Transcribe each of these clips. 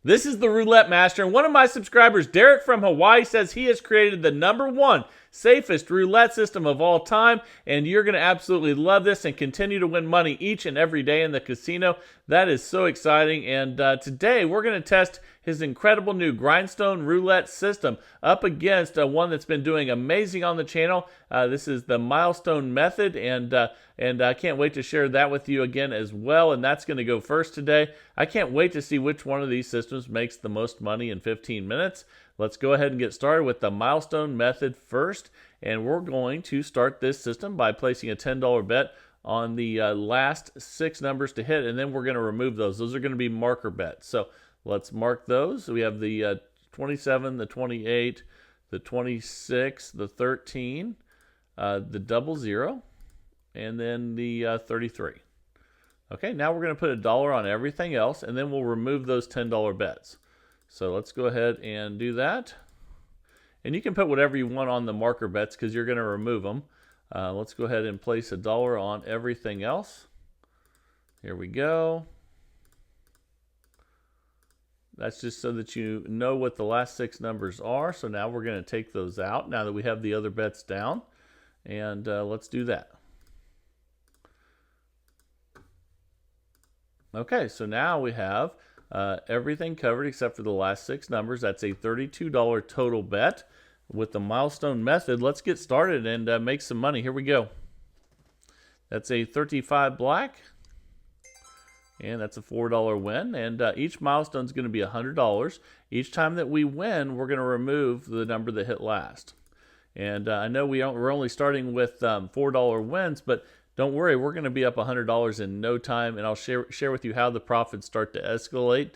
This is the Roulette Master, and one of my subscribers, Derek from Hawaii, says he has created the #1 safest roulette system of all time, and you're going to absolutely love this and continue to win money each and every day in the casino. That is so exciting, and today we're going to test his incredible new grindstone roulette system up against one that's been doing amazing on the channel. This is the milestone method, and I can't wait to share that with you again as well, and that's going to go first today. I can't wait to see which one of these systems makes the most money in 15 minutes. Let's go ahead and get started with the milestone method first, and we're going to start this system by placing a $10 bet on the last 6 numbers to hit, and then we're going to remove those. Those are going to be marker bets. So let's mark those. So we have the 27, the 28, the 26, the 13, the 00, and then the 33. Okay, now we're going to put $1 on everything else, and then we'll remove those $10 bets. So let's go ahead and do that. And you can put whatever you want on the marker bets because you're going to remove them. Let's go ahead and place $1 on everything else. Here we go. That's just so that you know what the last 6 numbers are. So now we're going to take those out now that we have the other bets down. And let's do that. Okay, so now we have everything covered except for the last 6 numbers. That's a $32 total bet with the milestone method. Let's get started and make some money. Here we go. That's a 35 black, and that's a $4 win. And each milestone is going to be $100. Each time that we win, we're going to remove the number that hit last. And I know we're only starting with $4 wins, but don't worry, we're going to be up $100 in no time, and I'll share with you how the profits start to escalate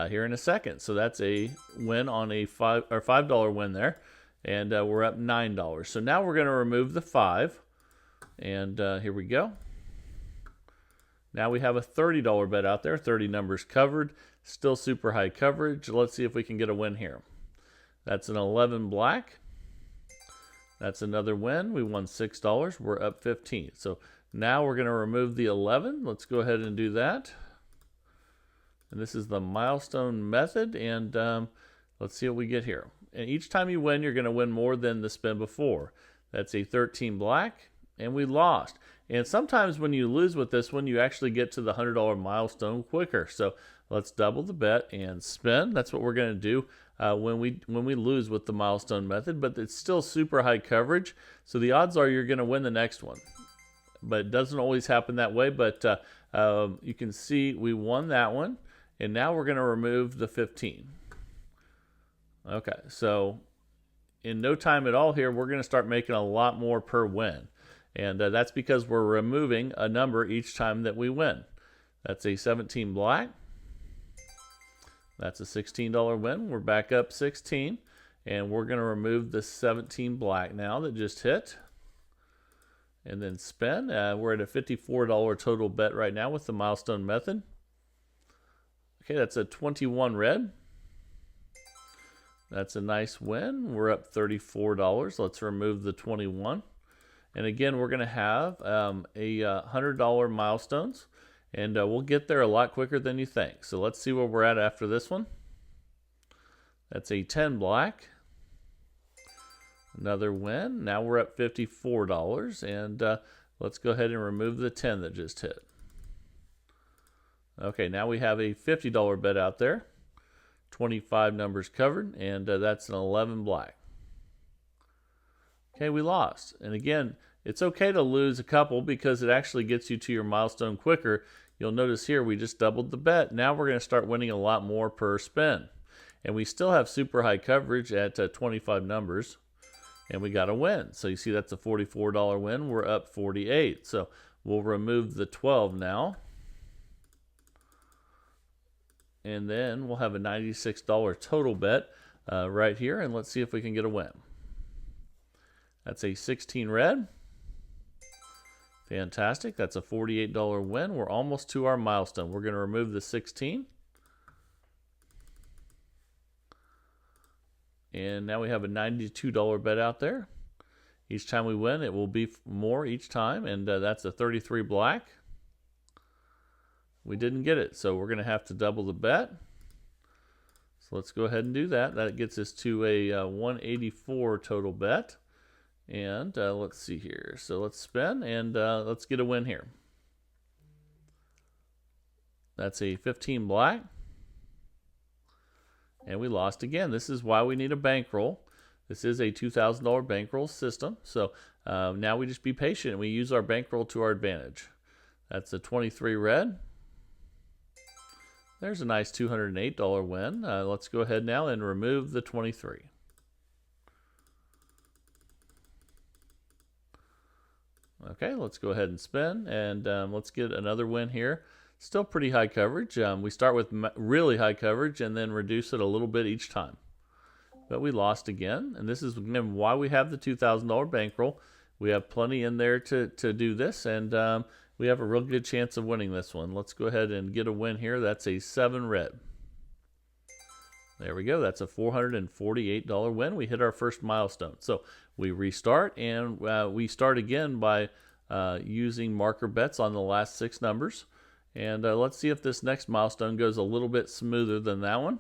here in a second. So that's a win on a $5 win there, and we're up $9. So now we're going to remove the 5, and here we go. Now we have a $30 bet out there, 30 numbers covered, still super high coverage. Let's see if we can get a win here. That's an 11 black. That's another win. We won $6. We're up 15. So now we're going to remove the 11. Let's go ahead and do that. And this is the milestone method. And let's see what we get here. And each time you win, you're going to win more than the spin before. That's a 13 black. And we lost. And sometimes when you lose with this one, you actually get to the $100 milestone quicker. So let's double the bet and spin. That's what we're going to do when we lose with the milestone method. But it's still super high coverage. So the odds are you're going to win the next one. But it doesn't always happen that way. But you can see we won that one. And now we're going to remove the 15. Okay, so in no time at all here, we're going to start making a lot more per win. And that's because we're removing a number each time that we win. That's a 17 black. That's a $16 win. We're back up 16. And we're going to remove the 17 black now that just hit. And then spin. We're at a $54 total bet right now with the milestone method. Okay, that's a 21 red. That's a nice win. We're up $34. Let's remove the 21. And again, we're going to have a $100 milestones. And we'll get there a lot quicker than you think. So let's see where we're at after this one. That's a 10 black. Another win. Now we're up $54. And let's go ahead and remove the 10 that just hit. Okay, now we have a $50 bet out there. 25 numbers covered. And that's an 11 black. Okay, we lost. And again, it's okay to lose a couple because it actually gets you to your milestone quicker. You'll notice here we just doubled the bet. Now we're going to start winning a lot more per spin. And we still have super high coverage at 25 numbers. And we got a win. So you see that's a $44 win. We're up 48. So we'll remove the 12 now. And then we'll have a $96 total bet right here. And let's see if we can get a win. That's a 16 red. Fantastic. That's a $48 win. We're almost to our milestone. We're going to remove the 16. And now we have a $92 bet out there. Each time we win, it will be more each time. And that's a 33 black. We didn't get it, so we're going to have to double the bet. So let's go ahead and do that. That gets us to a 184 total bet. And let's see here. So let's spin and let's get a win here. That's a 15 black. And we lost again. This is why we need a bankroll. This is a $2,000 bankroll system. So now we just be patient and we use our bankroll to our advantage. That's a 23 red. There's a nice $208 win. Let's go ahead now and remove the 23. Okay, let's go ahead and spin, and let's get another win here. Still pretty high coverage. We start with really high coverage and then reduce it a little bit each time. But we lost again, and this is again why we have the $2,000 bankroll. We have plenty in there to do this, and we have a real good chance of winning this one. Let's go ahead and get a win here. That's a 7 red. There we go. That's a $448 win. We hit our first milestone. So we restart, and we start again by using marker bets on the last 6 numbers. And let's see if this next milestone goes a little bit smoother than that one.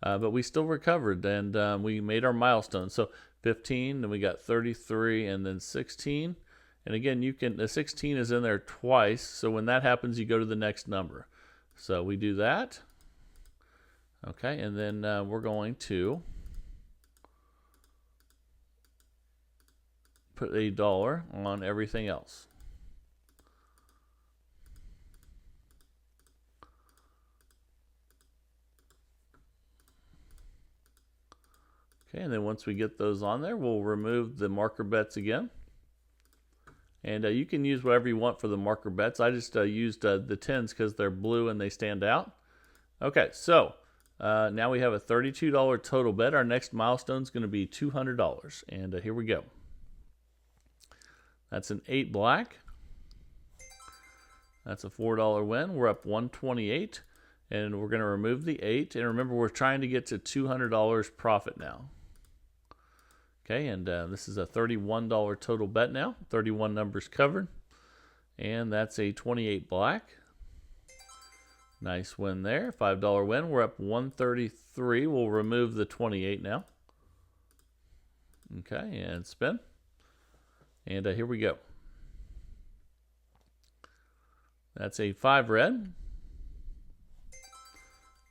But we still recovered, and we made our milestone. So 15, then we got 33, and then 16. And again, the 16 is in there twice. So when that happens, you go to the next number. So we do that. Okay, and then we're going to put $1 on everything else. Okay, and then once we get those on there, we'll remove the marker bets again. And you can use whatever you want for the marker bets. I just used the 10s because they're blue and they stand out. Okay, so now we have a $32 total bet. Our next milestone is going to be $200. And here we go. That's an 8 black. That's a $4 win. We're up 128. And we're going to remove the 8. And remember, we're trying to get to $200 profit now. Okay, and this is a $31 total bet now. 31 numbers covered. And that's a 28 black. Nice win there. $5 win. We're up 133. We'll remove the 28 now. Okay, and spin. And here we go. That's a 5 red.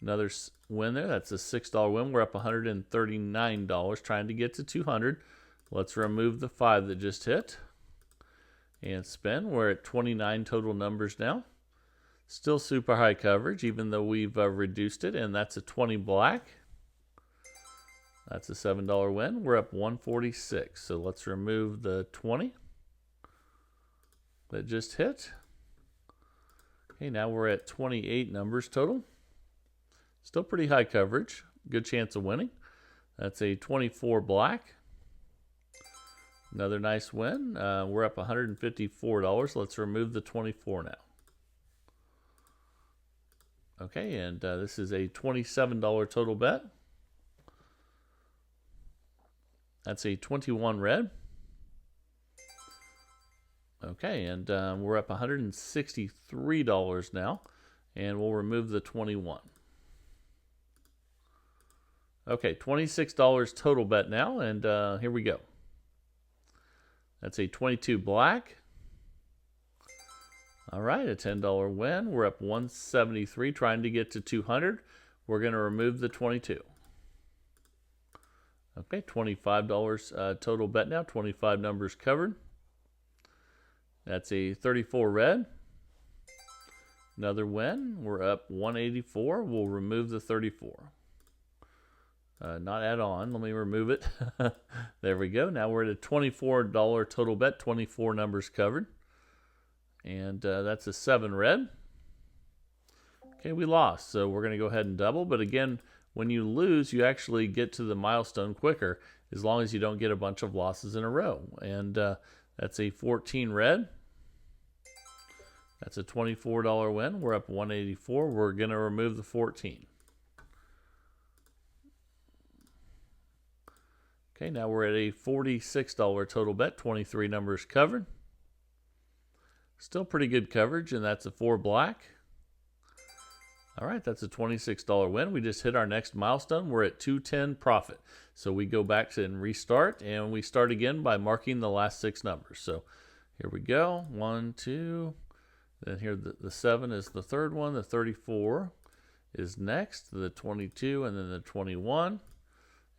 Another win there. That's a $6 win. We're up $139 trying to get to 200. Let's remove the 5 that just hit. And spin. We're at 29 total numbers now. Still super high coverage even though we've reduced it. And that's a 20 black. That's a $7 win. We're up 146. So let's remove the 20 that just hit. Okay, now we're at 28 numbers total. Still pretty high coverage. Good chance of winning. That's a 24 black. Another nice win. We're up $154. Let's remove the 24 now. Okay, and this is a $27 total bet. That's a 21 red. Okay, and we're up $163 now. And we'll remove the 21. Okay, $26 total bet now, and here we go. That's a 22 black. All right, a $10 win. We're up 173, trying to get to 200. We're going to remove the 22. Okay, $25 total bet now, 25 numbers covered. That's a 34 red. Another win. We're up 184. We'll remove the 34. Not add on. Let me remove it. There we go. Now we're at a $24 total bet, 24 numbers covered. And that's a 7 red. Okay, we lost. So we're going to go ahead and double. But again, when you lose, you actually get to the milestone quicker as long as you don't get a bunch of losses in a row. And that's a 14 red. That's a $24 win. We're up 184. We're going to remove the 14. Okay, now we're at a $46 total bet, 23 numbers covered. Still pretty good coverage, and that's a 4 black. All right, that's a $26 win. We just hit our next milestone. We're at 210 profit. So we go back to and restart, and we start again by marking the last 6 numbers. So here we go, 1, 2, then here the 7 is the third one, the 34 is next, the 22, and then the 21.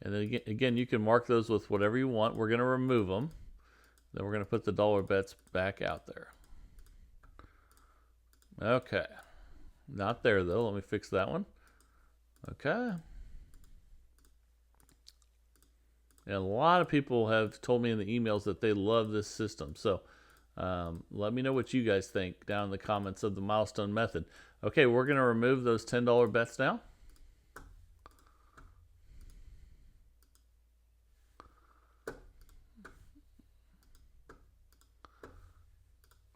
And then again, you can mark those with whatever you want. We're going to remove them. Then we're going to put the dollar bets back out there. Okay. Not there, though. Let me fix that one. Okay. And a lot of people have told me in the emails that they love this system. So let me know what you guys think down in the comments of the milestone method. Okay, we're going to remove those $10 bets now.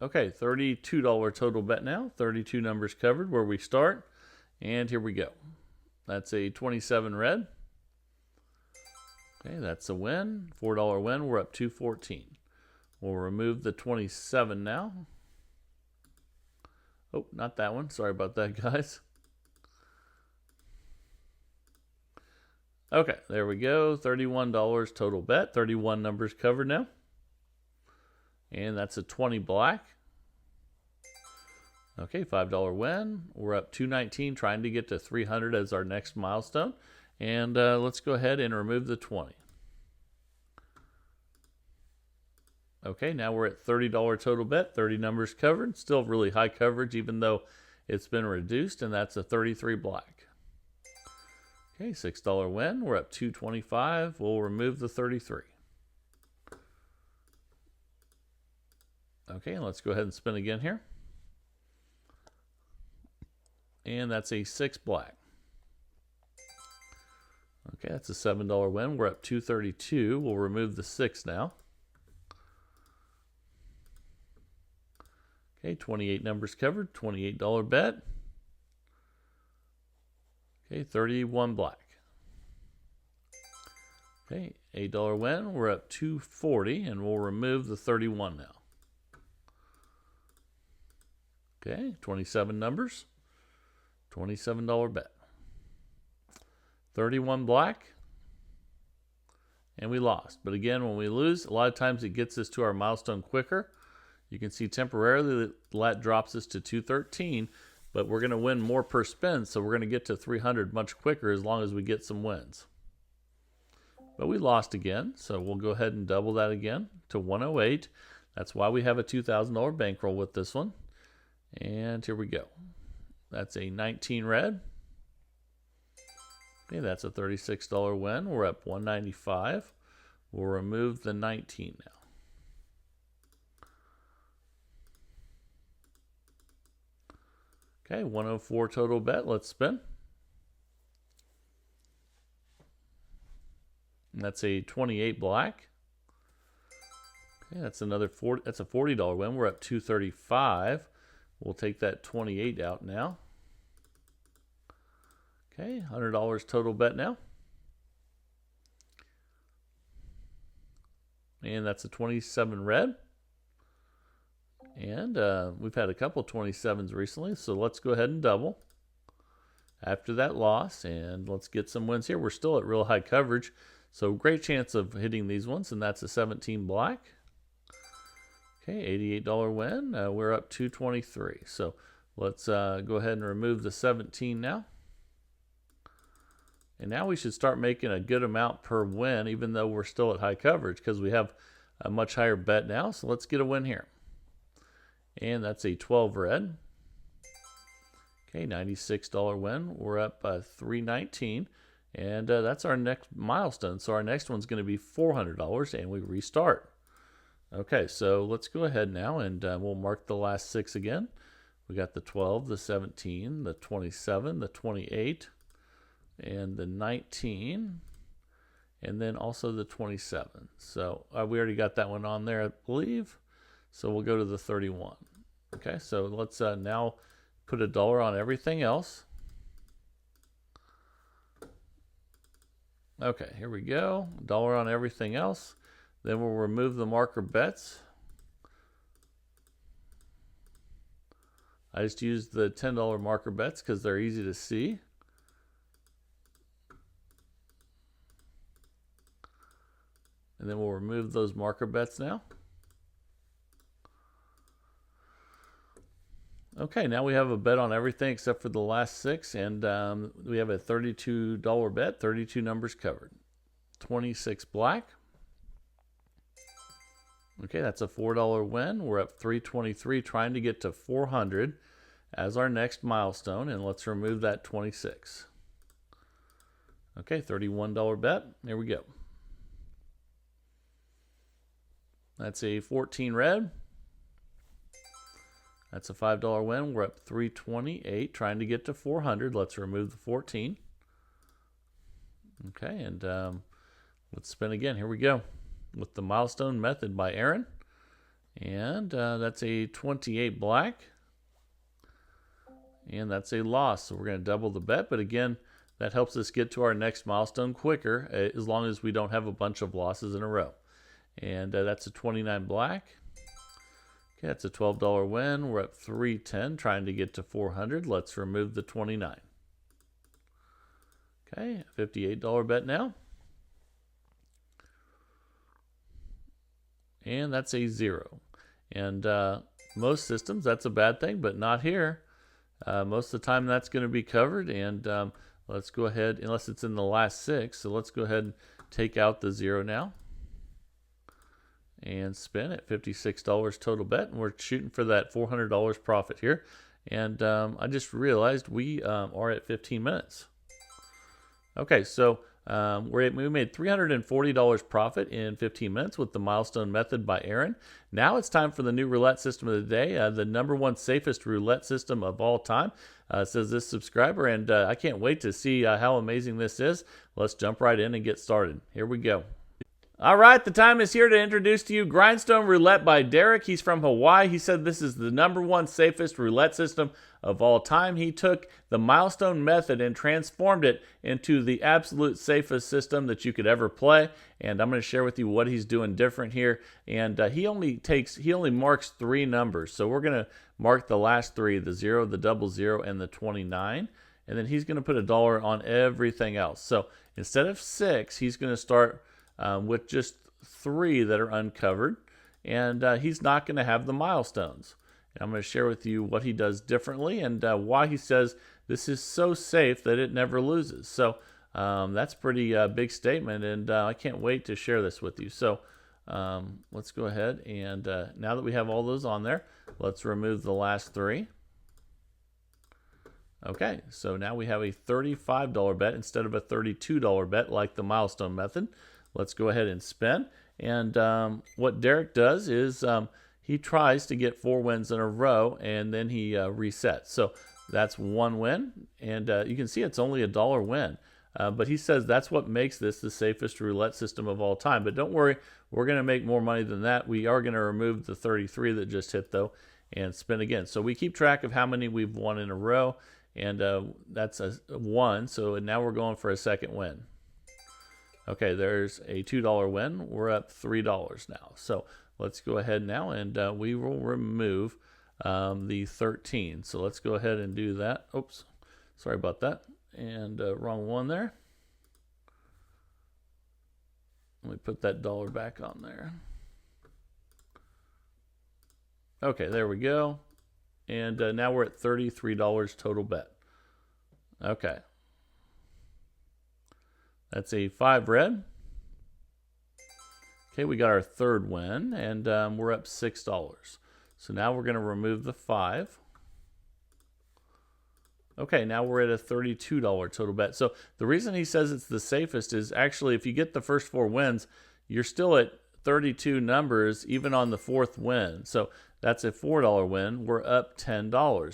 Okay, $32 total bet now. 32 numbers covered where we start. And here we go. That's a 27 red. Okay, that's a win. $4 win. We're up 214. We'll remove the 27 now. Oh, not that one. Sorry about that, guys. Okay, there we go. $31 total bet. 31 numbers covered now. And that's a 20 black. Okay, $5 win. We're up 219, trying to get to 300 as our next milestone. And let's go ahead and remove the 20. Okay, now we're at $30 total bet, 30 numbers covered. Still really high coverage, even though it's been reduced, and that's a 33 black. Okay, $6 win. We're up 225. We'll remove the 33. Okay, let's go ahead and spin again here. And that's a 6 black. Okay, that's a $7 win. We're up 232. We'll remove the 6 now. Okay, 28 numbers covered, $28 bet. Okay, 31 black. Okay, $8 win. We're up 240, and we'll remove the 31 now. Okay, 27 numbers, $27 bet. 31 black, and we lost. But again, when we lose, a lot of times it gets us to our milestone quicker. You can see temporarily that drops us to 213, but we're going to win more per spin, so we're going to get to 300 much quicker as long as we get some wins. But we lost again, so we'll go ahead and double that again to 108. That's why we have a $2,000 bankroll with this one. And here we go. That's a 19 red. Okay, that's a $36 win. We're up 195. We'll remove the 19 now. Okay, 104 total bet. Let's spin. And that's a 28 black. Okay, that's another 40. That's a $40 win. We're up 235. We'll take that 28 out now. Okay, $100 total bet now. And that's a 27 red. And we've had a couple 27s recently, so let's go ahead and double after that loss, and let's get some wins here. We're still at real high coverage, so great chance of hitting these ones, and that's a 17 black. Okay, $88 win. We're up 223. So let's go ahead and remove the 17 now. And now we should start making a good amount per win, even though we're still at high coverage, because we have a much higher bet now. So let's get a win here. And that's a 12 red. Okay, $96 win. We're up 319. And that's our next milestone. So our next one's going to be $400, and we restart. Okay, so let's go ahead now, and we'll mark the last 6 again. We got the 12, the 17, the 27, the 28, and the 19, and then also the 27. So we already got that one on there, I believe. So we'll go to the 31. Okay, so let's now put $1 on everything else. Okay, here we go. $1 on everything else. Then we'll remove the marker bets. I just used the $10 marker bets because they're easy to see. And then we'll remove those marker bets now. Okay, now we have a bet on everything except for the last 6, and we have a $32 bet, 32 numbers covered. 26 black. Okay, that's a $4 win. We're up 323, trying to get to 400 as our next milestone, and let's remove that 26. Okay, $31 bet. There we go. That's a 14 red. That's a $5 win. We're up 328, trying to get to 400. Let's remove the 14. Okay, and let's spin again. Here we go with the milestone method by Aaron. And that's a 28 black. And that's a loss. So we're going to double the bet. But again, that helps us get to our next milestone quicker as long as we don't have a bunch of losses in a row. And that's a 29 black. Okay, that's a $12 win. We're up 310, trying to get to 400. Let's remove the 29. Okay, $58 bet now. And that's a 0. And most systems, that's a bad thing, but not here. Most of the time that's going to be covered. And let's go ahead, unless it's in the last 6. So let's go ahead and take out the 0 now. And spin at $56 total bet. And we're shooting for that $400 profit here. And I just realized we are at 15 minutes. Okay, so we made $340 profit in 15 minutes with the milestone method by Aaron. Now it's time for the new roulette system of the day, the #1 safest roulette system of all time, says this subscriber. And I can't wait to see how amazing this is. Let's jump right in and get started. Here we go. All right, the time is here to introduce to you Grindstone Roulette by Derek. He's from Hawaii. He said this is the #1 safest roulette system of all time. He took the milestone method and transformed it into the absolute safest system that you could ever play. And I'm going to share with you what he's doing different here. And he only marks 3 numbers. So we're going to mark the last 3, the 0, the 00, and the 29. And then he's going to put $1 on everything else. So instead of 6, he's going to start with just 3 that are uncovered, and he's not going to have the milestones. And I'm going to share with you what he does differently and why he says this is so safe that it never loses. So that's a pretty big statement, and I can't wait to share this with you. So let's go ahead and now that we have all those on there, let's remove the last 3. Okay, so now we have a $35 bet instead of a $32 bet like the milestone method. Let's go ahead and spin. And what Derek does is he tries to get 4 wins in a row, and then he resets. So that's 1 win, and you can see it's only a $1 win. But he says that's what makes this the safest roulette system of all time. But don't worry, we're going to make more money than that. We are going to remove the 33 that just hit, though, and spin again. So we keep track of how many we've won in a row, and that's a 1. So now we're going for a second win. Okay, there's a $2 win. We're up $3 now. So let's go ahead now, and we will remove the 13. So let's go ahead and do that. Oops, sorry about that. And wrong one there. Let me put that $1 back on there. Okay, there we go. And now we're at $33 total bet. Okay. That's a 5 red. Okay, we got our 3rd win, and we're up $6. So now we're going to remove the 5. Okay, now we're at a $32 total bet. So the reason he says it's the safest is actually if you get the first 4 wins, you're still at 32 numbers even on the 4th win. So that's a $4 win. We're up $10.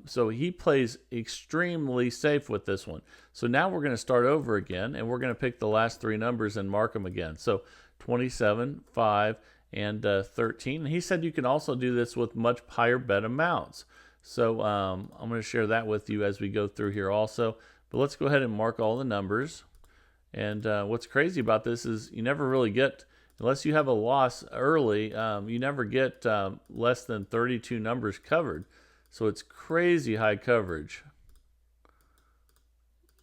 So he plays extremely safe with this one. So now we're going to start over again, and we're going to pick the last 3 numbers and mark them again. So 27, 5, and 13. And he said you can also do this with much higher bet amounts. So I'm going to share that with you as we go through here also. But let's go ahead and mark all the numbers. And what's crazy about this is you never really get, unless you have a loss early, you never get less than 32 numbers covered. So it's crazy high coverage.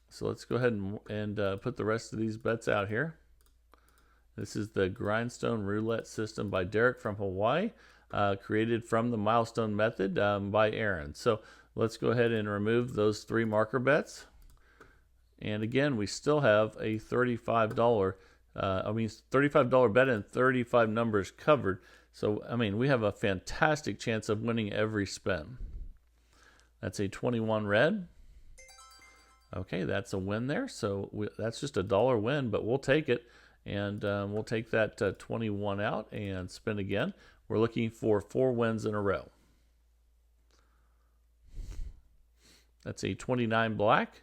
So let's go ahead and put the rest of these bets out here. This is the Grindstone Roulette system by Derek from Hawaii, created from the milestone method by Aaron. So let's go ahead and remove those 3 marker bets. And again, we still have a $35 bet and 35 numbers covered. So, I mean, we have a fantastic chance of winning every spin. That's a 21 red. Okay, that's a win there. So that's just a $1 win, but we'll take it. And we'll take that 21 out and spin again. We're looking for 4 wins in a row. That's a 29 black.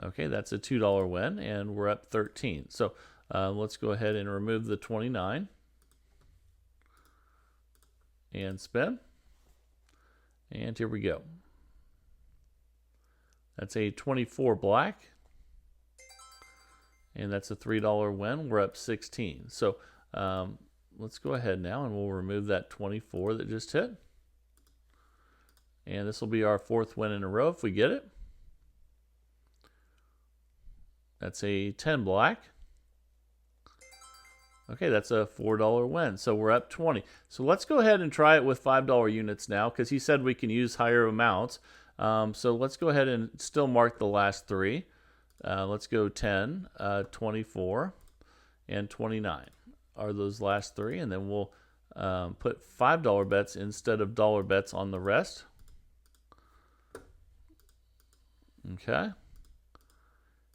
Okay, that's a $2 win, and we're up 13. So let's go ahead and remove the 29 and spin. And here we go. That's a 24 black. And that's a $3 win. We're up 16. So let's go ahead now and we'll remove that 24 that just hit. And this will be our 4th win in a row if we get it. That's a 10 black. Okay, that's a $4 win. So we're up 20. So let's go ahead and try it with $5 units now because he said we can use higher amounts. So let's go ahead and still mark the last 3. Let's go 10, 24, and 29 are those last 3. And then we'll put $5 bets instead of dollar bets on the rest. Okay.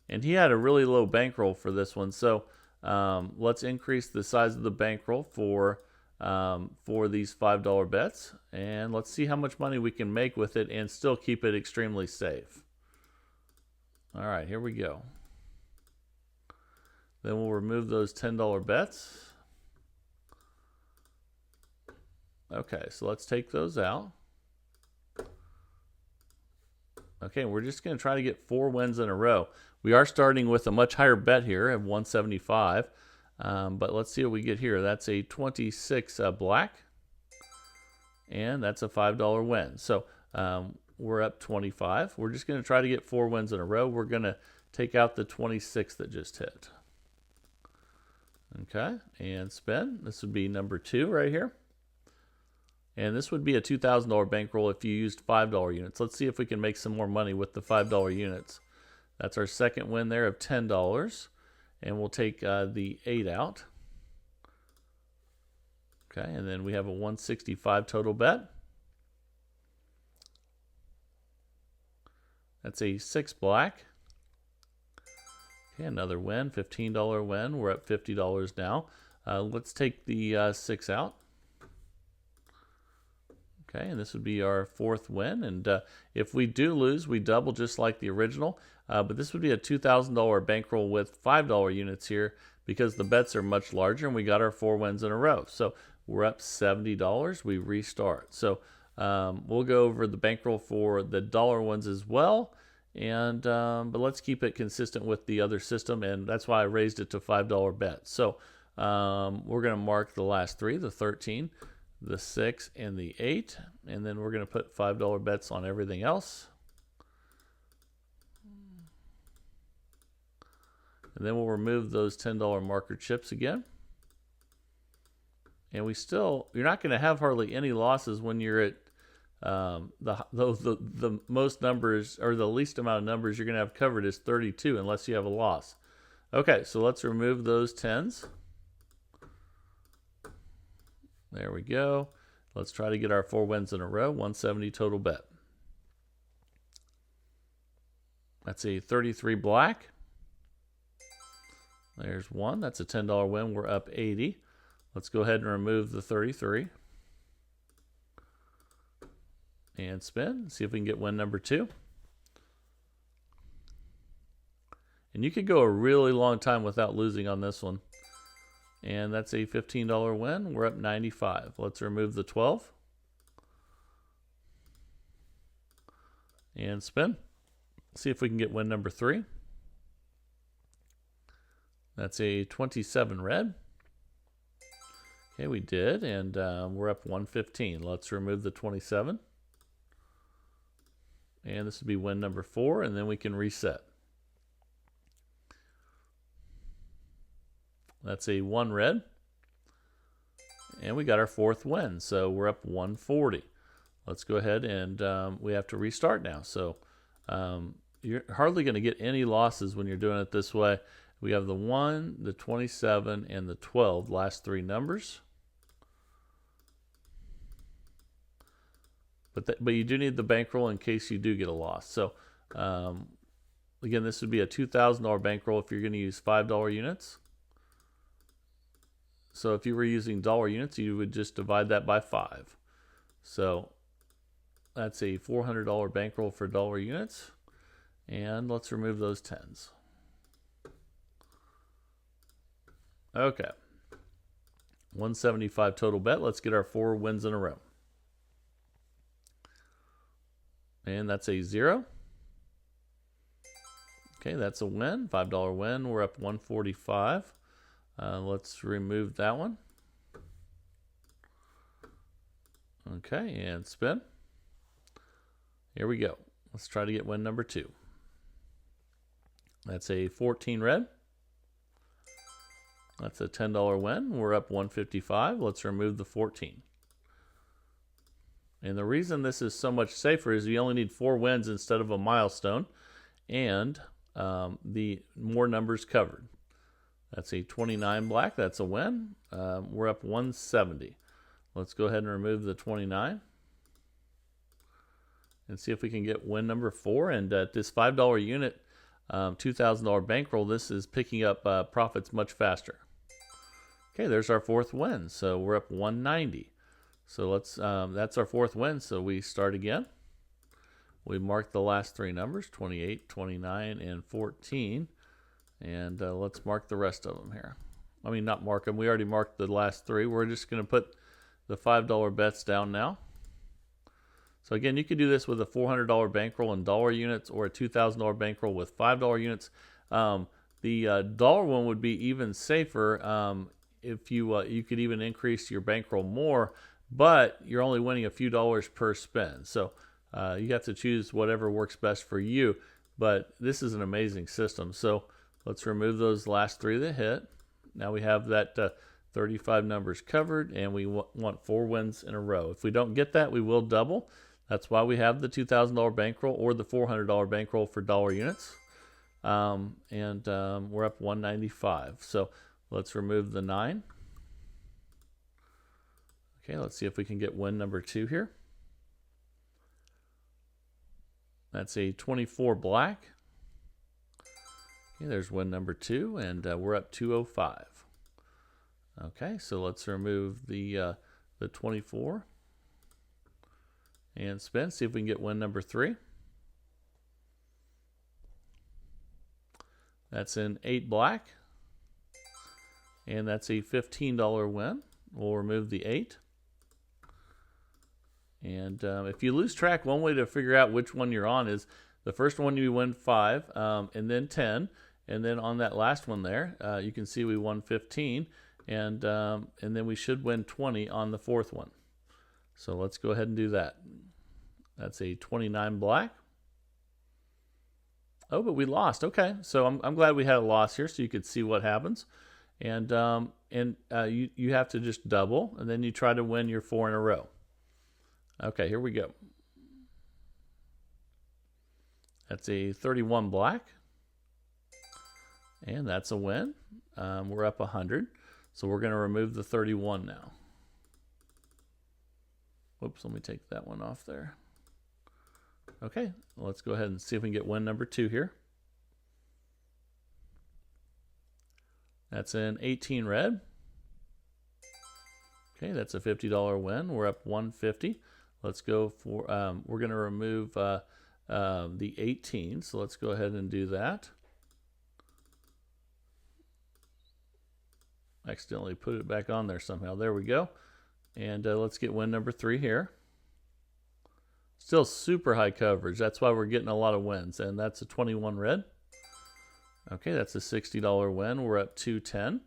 And he had a really low bankroll for this one. So let's increase the size of the bankroll for these $5 bets. And let's see how much money we can make with it and still keep it extremely safe. All right, here we go. Then we'll remove those $10 bets. Okay, so let's take those out. Okay, we're just going to try to get 4 wins in a row. We are starting with a much higher bet here at 175. But let's see what we get here. That's a 26 black. And that's a $5 win. So we're up 25. We're just going to try to get 4 wins in a row. We're going to take out the 26 that just hit. Okay, and spin. This would be number 2 right here. And this would be a $2,000 bankroll if you used $5 units. Let's see if we can make some more money with the $5 units. That's our second win there of $10. And we'll take the 8 out. Okay, and then we have a 165 total bet. That's a 6 black. Okay, another win, $15 win. We're up $50 now. Let's take the 6 out. Okay, and this would be our 4th win. And if we do lose, we double just like the original. But this would be a $2,000 bankroll with $5 units here because the bets are much larger and we got our 4 wins in a row. So we're up $70. We restart. So we'll go over the bankroll for the dollar ones as well. And but let's keep it consistent with the other system. And that's why I raised it to $5 bets. So we're going to mark the last 3, the 13, the 6, and the 8. And then we're going to put $5 bets on everything else. And then we'll remove those $10 marker chips again. And you're not going to have hardly any losses when you're at the most numbers, or the least amount of numbers you're going to have covered is 32 unless you have a loss. Okay, so let's remove those 10s. There we go. Let's try to get our 4 wins in a row. 170 total bet. That's a 33 black. There's 1. That's a $10 win. We're up 80. Let's go ahead and remove the 33. And spin. See if we can get win number 2. And you could go a really long time without losing on this one. And that's a $15 win. We're up 95. Let's remove the 12. And spin. See if we can get win number 3. That's a 27 red. Okay, we did, and we're up 115. Let's remove the 27. And this would be win number 4, and then we can reset. That's a 1 red. And we got our 4th win, so we're up 140. Let's go ahead and we have to restart now. So you're hardly going to get any losses when you're doing it this way. We have the 1, the 27, and the 12, last 3 numbers. But you do need the bankroll in case you do get a loss. So again, this would be a $2,000 bankroll if you're going to use $5 units. So if you were using dollar units, you would just divide that by 5. So that's a $400 bankroll for dollar units. And let's remove those 10s. Okay. 175 total bet. Let's get our 4 wins in a row. And that's a 0. Okay, that's a win. $5 win. We're up 145. Let's remove that one. Okay, and spin. Here we go. Let's try to get win number 2. That's a 14 red. That's a $10 win. We're up 155. Let's remove the 14. And the reason this is so much safer is you only need 4 wins instead of a milestone, and the more numbers covered. That's a 29 black. That's a win. We're up 170. Let's go ahead and remove the 29 and see if we can get win number 4. And at this $5 unit, $2,000 bankroll, this is picking up profits much faster. Okay, there's our 4th win. So we're up 190. So let's that's our 4th win. So we start again. We mark the last 3 numbers, 28, 29, and 14. And let's mark the rest of them here. I mean, not mark them. We already marked the last 3. We're just going to put the $5 bets down now. So again, you could do this with a $400 bankroll in dollar units or a $2,000 bankroll with $5 units. The dollar one would be even safer if you could even increase your bankroll more, but you're only winning a few dollars per spin. So you have to choose whatever works best for you. But this is an amazing system. So let's remove those last 3 that hit. Now we have that 35 numbers covered, and we want 4 wins in a row. If we don't get that, we will double. That's why we have the $2,000 bankroll or the $400 bankroll for dollar units. We're up 195. So let's remove the 9. Okay, let's see if we can get win number 2 here. That's a 24 black. Okay, there's win number 2, and we're up 205. Okay, so let's remove the 24 and spin. See if we can get win number 3. That's an 8 black, and that's a $15 win. We'll remove the 8. And if you lose track, one way to figure out which one you're on is the first one you win 5, and then 10, and then on that last one there, you can see we won 15, and then we should win 20 on the 4th one. So let's go ahead and do that. That's a 29 black. Oh, but we lost. Okay, so I'm glad we had a loss here, so you could see what happens. And you have to just double, and then you try to win your 4 in a row. Okay, here we go. That's a 31 black, and that's a win. We're up 100, so we're going to remove the 31 now. Whoops, let me take that one off there. Okay, let's go ahead and see if we can get win number 2 here. That's an 18 red. Okay, that's a $50 win. We're up 150. Let's go for, we're going to remove the 18, so let's go ahead and do that. Accidentally put it back on there somehow. There we go. And let's get win number 3 here. Still super high coverage. That's why we're getting a lot of wins. And that's a 21 red. Okay, that's a $60 win. We're up 210.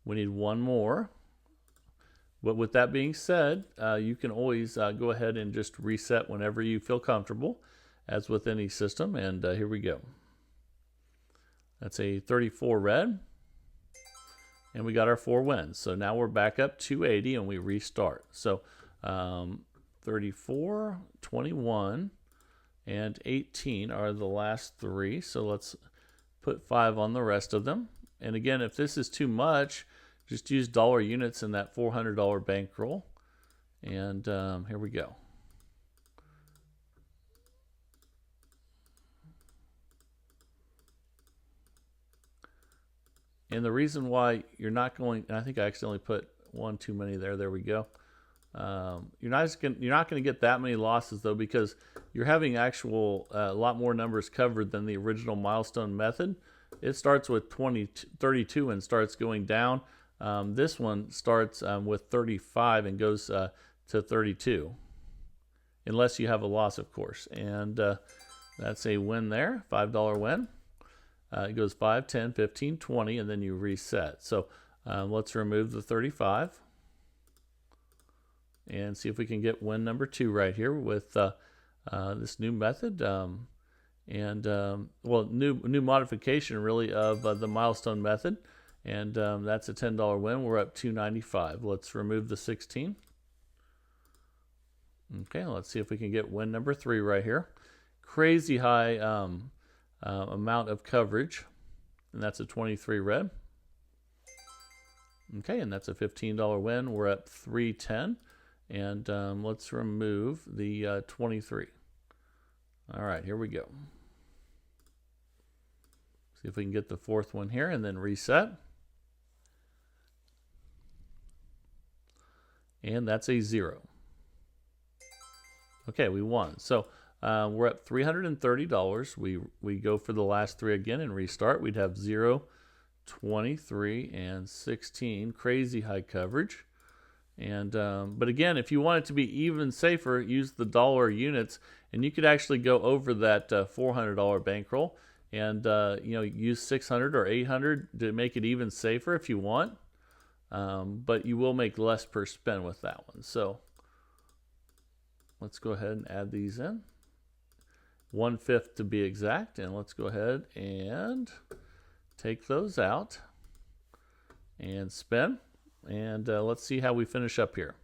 We need one more. But with that being said, you can always go ahead and just reset whenever you feel comfortable, as with any system. And here we go. That's a 34 red. And we got our 4 wins. So now we're back up 280 and we restart. So 34, 21, and 18 are the last 3. So let's put 5 on the rest of them. And again, if this is too much, just use dollar units in that $400 bankroll. And here we go. And the reason why you're not going, I think I accidentally put 1 too many there. There we go. You're not going to get that many losses though, because you're having actual a lot more numbers covered than the original milestone method. It starts with 32 and starts going down. This one starts with 35 and goes to 32, unless you have a loss, of course. And that's a win there, $5 win. It goes 5, 10, 15, 20, and then you reset. So let's remove the 35 and see if we can get win number 2 right here with this new method. Well, new modification really of the milestone method. And that's a $10 win. We're up $295. Let's remove the 16. Okay, let's see if we can get win number 3 right here. Crazy high amount of coverage, and that's a 23 red. Okay, and that's a $15 win. We're at 310, and let's remove the 23. All right, here we go. See if we can get the 4th one here and then reset. And that's a 0. Okay, we won. So we're at $330. We go for the last 3 again and restart. We'd have 0, 23, and 16. Crazy high coverage. And but again, if you want it to be even safer, use the dollar units, and you could actually go over that $400 bankroll and use 600 or 800 to make it even safer if you want. But you will make less per spin with that one. So let's go ahead and add these in. 1/5 to be exact. And let's go ahead and take those out and spin. And let's see how we finish up here.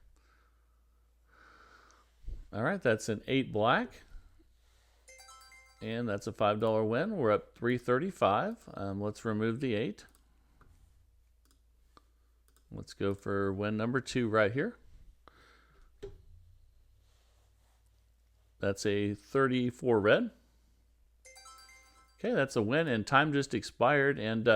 All right, that's an 8 black. And that's a $5 win. We're up $335. Let's remove the 8. Let's go for win number 2 right here. That's a 34 red. Okay, that's a win, and time just expired. And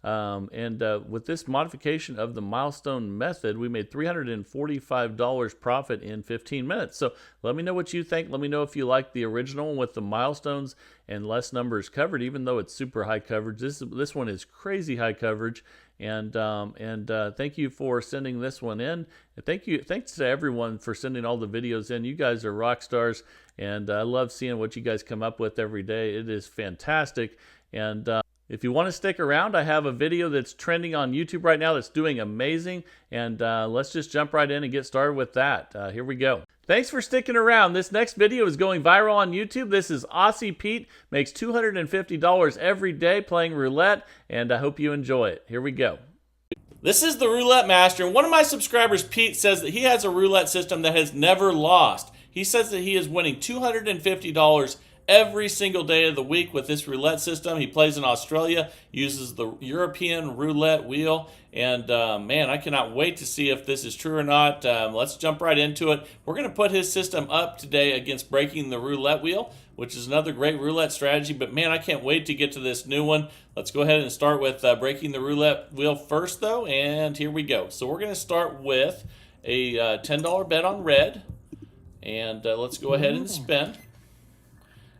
with this modification of the milestone method, we made $345 profit in 15 minutes. So let me know what you think. Let me know if you like the original one with the milestones and less numbers covered, even though it's super high coverage. This one is crazy high coverage. And thank you for sending this one in. And thanks to everyone for sending all the videos in. You guys are rock stars, and I love seeing what you guys come up with every day. It is fantastic. And if you want to stick around, I have a video that's trending on YouTube right now that's doing amazing. And let's just jump right in and get started with that. Here we go. Thanks for sticking around. This next video is going viral on YouTube. This is Aussie Pete, makes $250 every day playing roulette, and I hope you enjoy it. Here we go. This is the Roulette Master, and one of my subscribers, Pete, says that he has a roulette system that has never lost. He says that he is winning $250 every single day of the week with this roulette system. He plays in Australia, uses the European roulette wheel, and man, I cannot wait to see if this is true or not. Let's jump right into it. We're going to put his system up today against breaking the roulette wheel, which is another great roulette strategy, but man, I can't wait to get to this new one. Let's go ahead and start with breaking the roulette wheel first, though, and here we go. So we're going to start with a $10 bet on red, and let's go ahead and spin.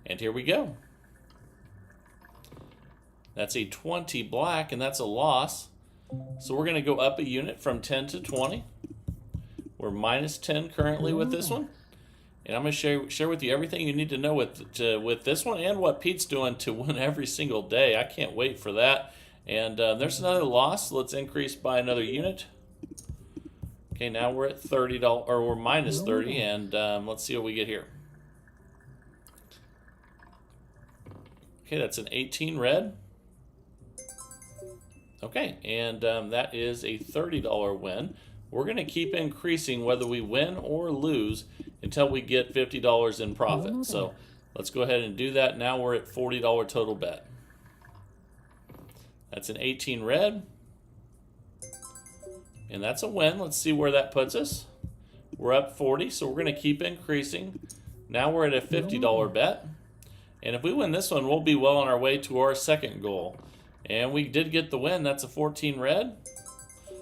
And here we go. That's a 20 black, and that's a loss. So we're going to go up a unit from 10 to 20. We're minus 10 currently with this one. And I'm going to share with you everything you need to know with this one and what Pete's doing to win every single day. I can't wait for that. And there's another loss. Let's increase by another unit. Okay, now we're at $30, or we're minus 30, and let's see what we get here. Okay, that's an 18 red. Okay, and that is a $30 win. We're going to keep increasing whether we win or lose until we get $50 in profit. So let's go ahead and do that. Now we're at $40 total bet. That's an 18 red. And that's a win. Let's see where that puts us. We're up 40, so we're going to keep increasing. Now we're at a $50 bet. And if we win this one, we'll be well on our way to our second goal. And we did get the win. That's a 14 red.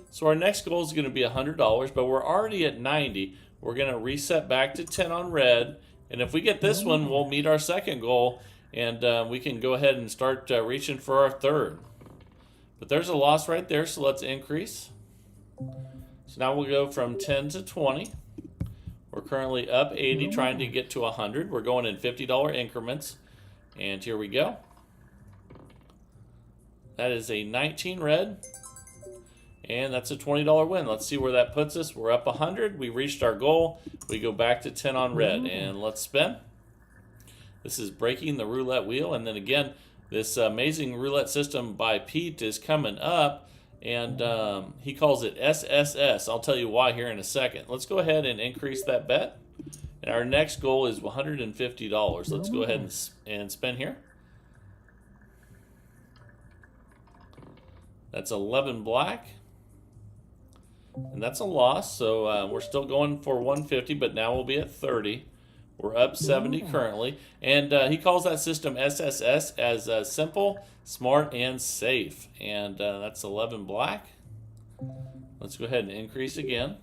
So our next goal is going to be $100, but we're already at 90. We're going to reset back to 10 on red. And if we get this one, we'll meet our second goal. And we can go ahead and start reaching for our third. But there's a loss right there, so let's increase. So now we'll go from 10 to 20. We're currently up 80, trying to get to 100. We're going in $50 increments. And here we go. That is a 19 red. And that's a $20 win. Let's see where that puts us. We're up 100. We reached our goal. We go back to 10 on red. And let's spin. This is breaking the roulette wheel. And then again, this amazing roulette system by Pete is coming up. And he calls it SSS. I'll tell you why here in a second. Let's go ahead and increase that bet. And our next goal is $150. Let's go ahead and spin here. That's 11 black. And that's a loss. So we're still going for 150, but now we'll be at 30. We're up 70 currently. And he calls that system SSS as simple, smart, and safe. And that's 11 black. Let's go ahead and increase again.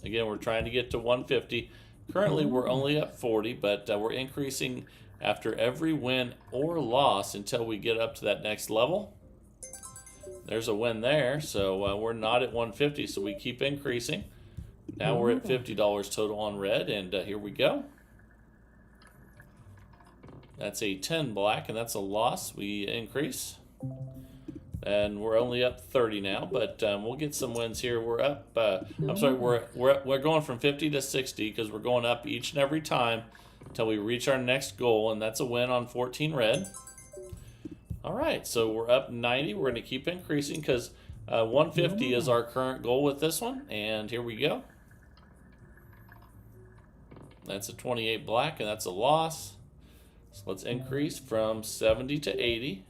Again, we're trying to get to 150. Currently, we're only up 40, but we're increasing after every win or loss until we get up to that next level. There's a win there, so we're not at 150, so we keep increasing. Now we're at $50 total on red, and here we go. That's a 10 black, and that's a loss. We increase. And we're only up 30 now, but we'll get some wins here. We're up, I'm sorry, we're going from 50 to 60 because we're going up each and every time until we reach our next goal, and that's a win on 14 red. All right, so we're up 90. We're going to keep increasing because 150 is our current goal with this one, and here we go. That's a 28 black, and that's a loss. So let's increase from 70 to 80.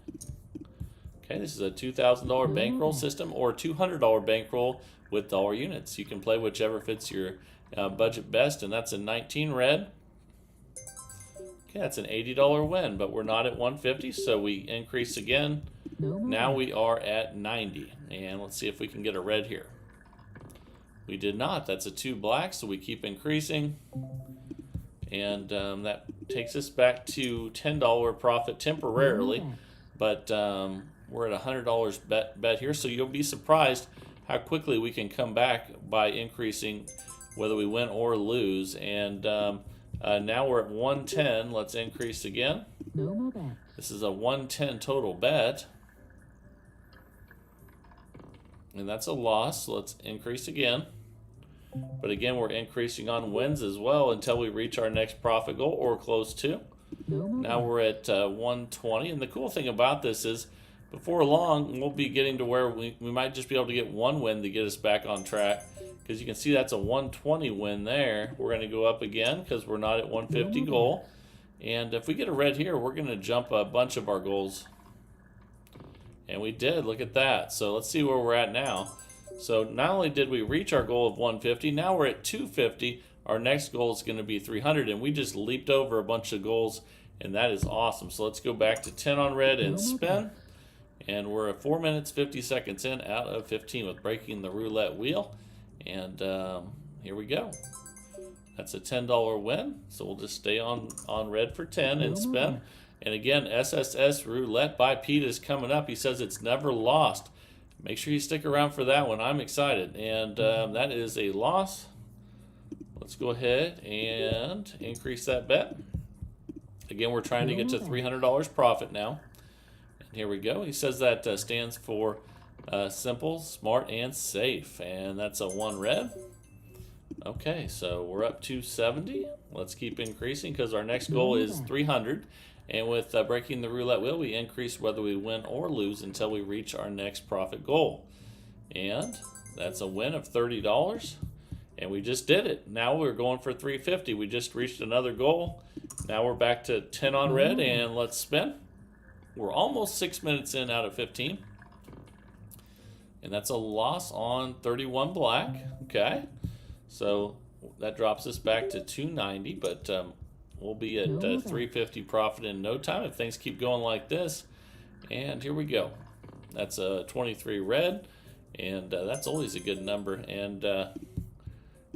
Okay, this is a $2,000 bankroll system or $200 bankroll with dollar units. You can play whichever fits your budget best, and that's a 19 red. Okay, that's an $80 win, but we're not at 150, so we increase again. Now we are at 90, and let's see if we can get a red here. We did not. That's a 2 black, so we keep increasing. And that takes us back to $10 profit temporarily, but we're at $100 bet here, so you'll be surprised how quickly we can come back by increasing whether we win or lose. And now we're at 110. Let's increase again. This is a 110 total bet, and that's a loss. So let's increase again. But again, we're increasing on wins as well until we reach our next profit goal or close to. Now we're at 120. And the cool thing about this is before long, we'll be getting to where we might just be able to get one win to get us back on track. Because you can see that's a 120 win there. We're going to go up again because we're not at 150 goal. And if we get a red here, we're going to jump a bunch of our goals. And we did. Look at that. So let's see where we're at now. So not only did we reach our goal of 150, now we're at 250. Our next goal is going to be 300, and we just leaped over a bunch of goals, and that is awesome. So let's go back to 10 on red and spin. And we're at 4 minutes, 50 seconds in out of 15 with breaking the roulette wheel. And here we go. That's a $10 win. So we'll just stay on red for 10 and spin. And again, SSS Roulette by Pete is coming up. He says it's never lost. Make sure you stick around for that one. I'm excited. And that is a loss. Let's go ahead and increase that bet. Again, we're trying to get to $300 profit now. And here we go. He says that stands for simple, smart, and safe. And that's a 1 red. Okay, so we're up to 70. Let's keep increasing because our next goal is 300. And with breaking the roulette wheel, we increase whether we win or lose until we reach our next profit goal. And that's a win of $30. And we just did it. Now we're going for 350. We just reached another goal. Now we're back to 10 on red, and let's spin. We're almost 6 minutes in out of 15. And that's a loss on 31 black. Okay. So that drops us back to 290, but we'll be at 350 profit in no time if things keep going like this. And here we go. That's a 23 red, and that's always a good number. And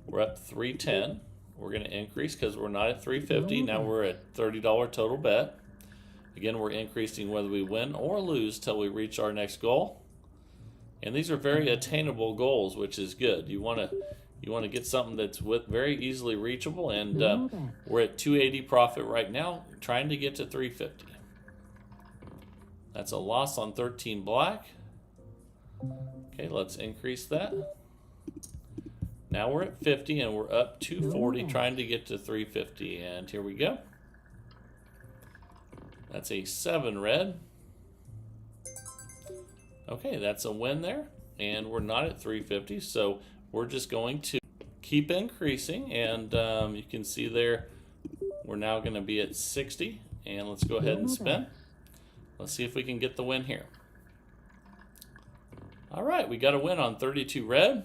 we're up 310. We're going to increase because we're not at 350. Now we're at $30 total bet. Again, we're increasing whether we win or lose till we reach our next goal. And these are very attainable goals, which is good. You want to get something that's very easily reachable, and we're at 280 profit right now, trying to get to 350. That's a loss on 13 black. Okay, let's increase that. Now we're at 50, and we're up 240, trying to get to 350. And here we go. That's a 7 red. Okay, that's a win there, and we're not at 350, so we're just going to keep increasing, and you can see there we're now going to be at 60, and let's go ahead and spin. Let's see if we can get the win here. All right, we got a win on 32 red.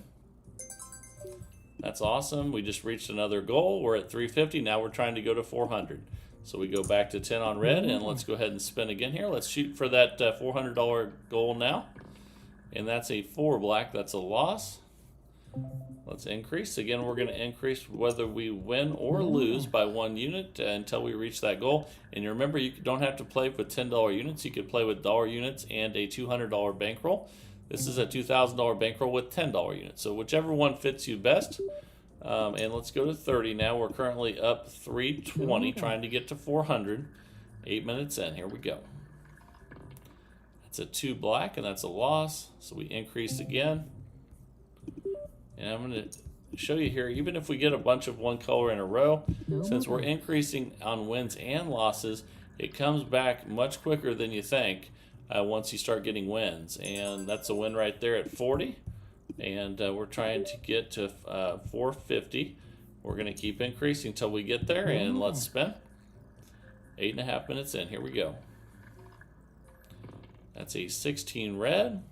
That's awesome. We just reached another goal. We're at 350. Now we're trying to go to 400. So we go back to 10 on red, and let's go ahead and spin again here. Let's shoot for that $400 goal now. And that's a 4 black. That's a loss. Let's increase. Again, we're going to increase whether we win or lose by 1 unit until we reach that goal. And you remember, you don't have to play with $10 units. You could play with dollar units and a $200 bankroll. This is a $2,000 bankroll with $10 units. So whichever one fits you best. And let's go to 30 now. We're currently up 320, trying to get to 400. 8 minutes in. Here we go. That's a 2 black, and that's a loss. So we increase again. And I'm going to show you here, even if we get a bunch of one color in a row, since we're increasing on wins and losses, it comes back much quicker than you think once you start getting wins. And that's a win right there at 40. And we're trying to get to 450. We're going to keep increasing until we get there, and let's spin. 8.5 minutes in. Here we go. That's a 16 red.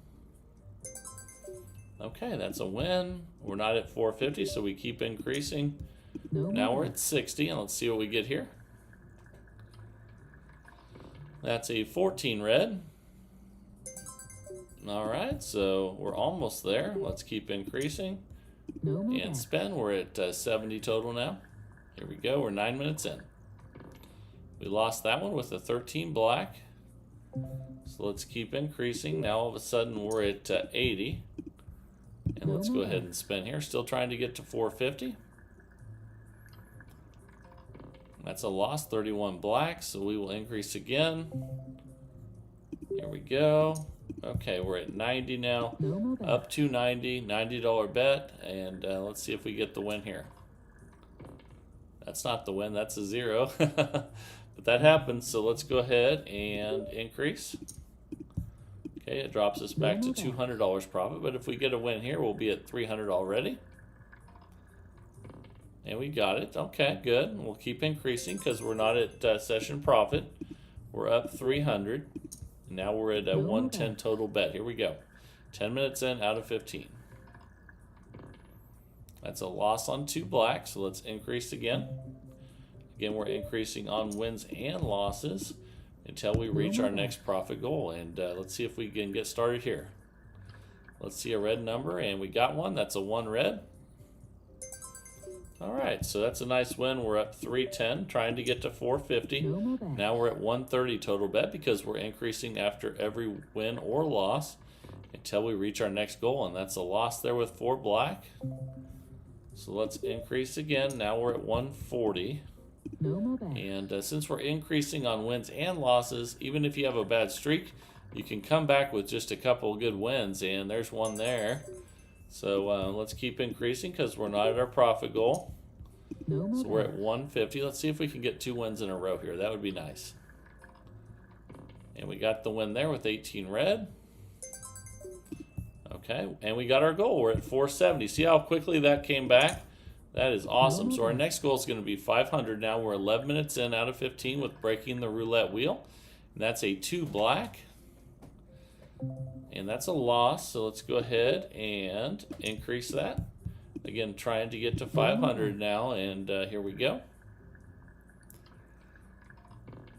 Okay, that's a win. We're not at 450, so we keep increasing. Now we're at 60, and let's see what we get here. That's a 14 red. All right, so we're almost there. Let's keep increasing and spin. We're at 70 total now. Here we go. We're 9 minutes in. We lost that one with a 13 black. So let's keep increasing. Now all of a sudden we're at 80. And let's go ahead and spin here. Still trying to get to 450. That's a loss, 31 black. So we will increase again. Here we go. Okay, we're at 90 now, up to 90, $90 bet, and let's see if we get the win here. That's not the win, that's a 0, but that happens, so let's go ahead and increase. Okay, it drops us back to $200 profit, but if we get a win here, we'll be at 300 already. And we got it. Okay, good. We'll keep increasing because we're not at session profit. We're up 300. Now we're at a 110 total bet. Here we go. 10 minutes in out of 15. That's a loss on 2 black, so let's increase again. Again, we're increasing on wins and losses until we reach our next profit goal. And let's see if we can get started here. Let's see a red number, and we got one. That's a 1 red. All right, so that's a nice win. We're up 310, trying to get to 450. Now we're at 130 total bet because we're increasing after every win or loss until we reach our next goal, and that's a loss there with 4 black. So let's increase again. Now we're at 140. And since we're increasing on wins and losses, even if you have a bad streak, you can come back with just a couple of good wins, and there's one there. So let's keep increasing because we're not at our profit goal. So we're at 150. Let's see if we can get 2 wins in a row here. That would be nice. And we got the win there with 18 red. Okay, and we got our goal. We're at 470. See how quickly that came back? That is awesome. So our next goal is going to be 500 now. We're 11 minutes in out of 15 with breaking the roulette wheel. And that's a 2 black. And that's a loss. So let's go ahead and increase that. Again, trying to get to 500 now. And here we go.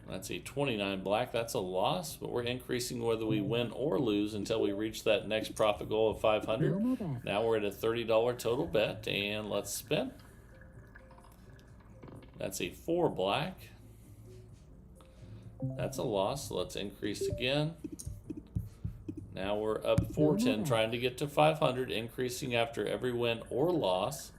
That's a 29 black. That's a loss, but we're increasing whether we win or lose until we reach that next profit goal of 500. Now we're at a $30 total bet, and let's spin. That's a 4 black. That's a loss, so let's increase again. Now we're up 410, trying to get to 500, increasing after every win or loss.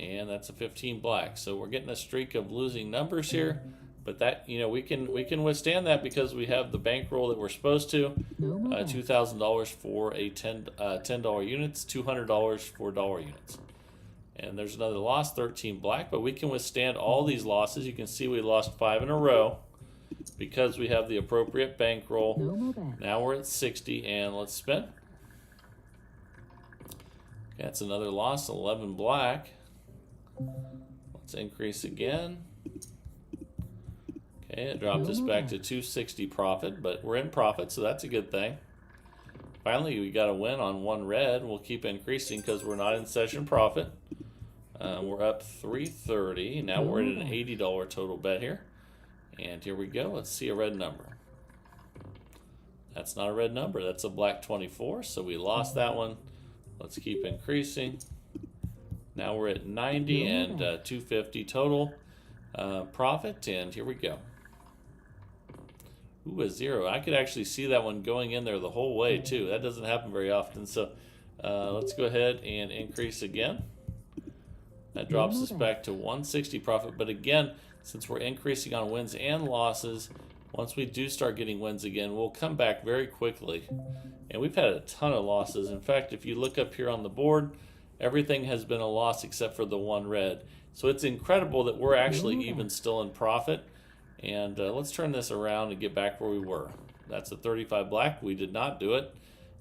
And that's a 15 black. So we're getting a streak of losing numbers here. But that, you know, we can withstand that because we have the bankroll that we're supposed to. $2,000 for a $10 units, $200 for dollar units. And there's another loss, 13 black, but we can withstand all these losses. You can see we lost 5 in a row because we have the appropriate bankroll. Now we're at 60, and let's spin. That's another loss, 11 black. Let's increase again. Okay, it dropped us back to 260 profit, but we're in profit, so that's a good thing. Finally, we got a win on 1 red. We'll keep increasing because we're not in session profit. We're up 330. Now we're at an $80 total bet here. And here we go. Let's see a red number. That's not a red number. That's a black 24, so we lost that one. Let's keep increasing. Now we're at 90 and 250 total profit, and here we go. Ooh, a 0. I could actually see that one going in there the whole way too. That doesn't happen very often. So let's go ahead and increase again. That drops us back to 160 profit. But again, since we're increasing on wins and losses, once we do start getting wins again, we'll come back very quickly. And we've had a ton of losses. In fact, if you look up here on the board, everything has been a loss except for the 1 red. So it's incredible that we're actually even still in profit. And let's turn this around and get back where we were. That's a 35 black. We did not do it.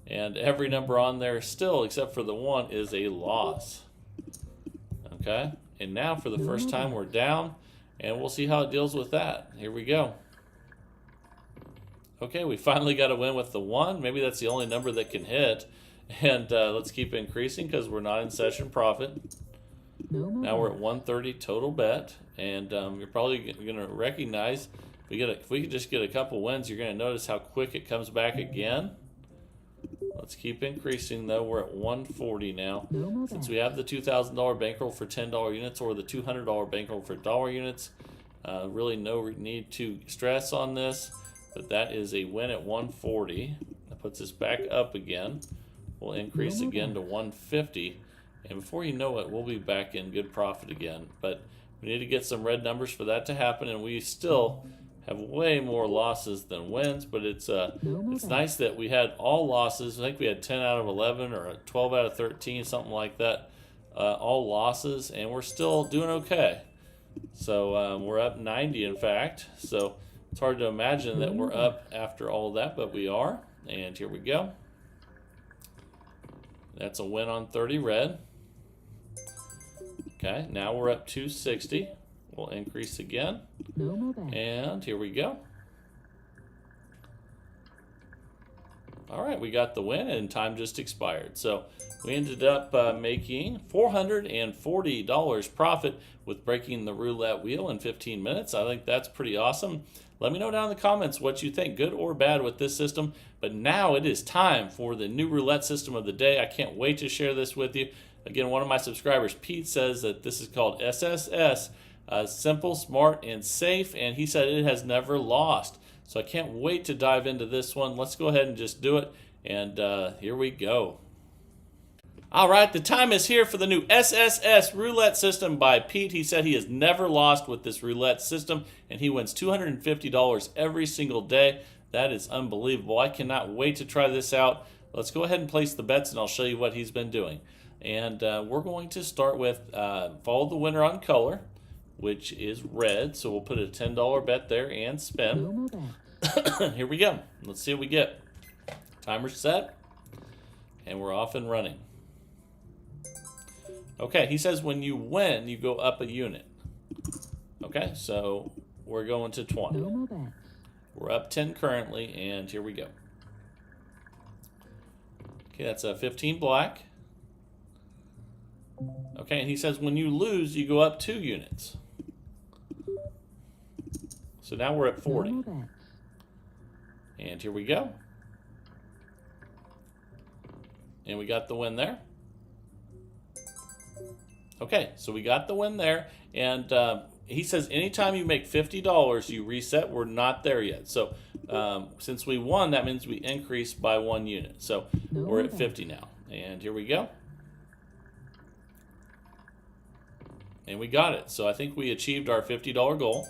And every number on there still, except for the 1, is a loss. Okay? And now for the first time we're down. And we'll see how it deals with that. Here we go. Okay, we finally got a win with the 1. Maybe that's the only number that can hit. And let's keep increasing because we're not in session profit. Now we're at 130 total bet, and you're probably going to recognize if we could just get a couple wins, you're going to notice how quick it comes back again. Let's keep increasing though. We're at 140 now. Since we have the $2,000 bankroll for $10 units or the $200 bankroll for dollar units, really no need to stress on this, but that is a win at 140. That puts us back up again. We'll increase again to 150. And before you know it, we'll be back in good profit again. But we need to get some red numbers for that to happen, and we still have way more losses than wins. But it's nice that we had all losses. I think we had 10 out of 11 or 12 out of 13, something like that. All losses, and we're still doing okay. So we're up 90, in fact. So it's hard to imagine that we're up after all that, but we are. And here we go. That's a win on 30 red. Okay, now we're up 260. We'll increase again. And here we go. All right, we got the win, and time just expired. So we ended up making $440 profit with breaking the roulette wheel in 15 minutes. I think that's pretty awesome. Let me know down in the comments what you think, good or bad, with this system. But now it is time for the new roulette system of the day. I can't wait to share this with you. Again, one of my subscribers, Pete, says that this is called SSS, simple, smart, and safe, and he said it has never lost. So I can't wait to dive into this one. Let's go ahead and just do it, and here we go. All right, the time is here for the new SSS roulette system by Pete. He said he has never lost with this roulette system, and he wins $250 every single day. That is unbelievable. I cannot wait to try this out. let's go ahead and place the bets, and I'll show you what he's been doing. And we're going to start with follow the winner on color, which is red. So we'll put a $10 bet there and spin. Here we go. Let's see what we get. Timer's set, and we're off and running. Okay, he says when you win, you go up a unit. Okay, so we're going to 20. We're up 10 currently, and here we go. Okay, that's a 15 black. Okay, and he says when you lose, you go up 2 units. So now we're at 40. And here we go. And we got the win there. Okay, so we got the win there. And he says anytime you make $50, you reset. We're not there yet. So since we won, that means we increased by 1 unit. So we're at 50 now. And here we go. And we got it. So I think we achieved our $50 goal.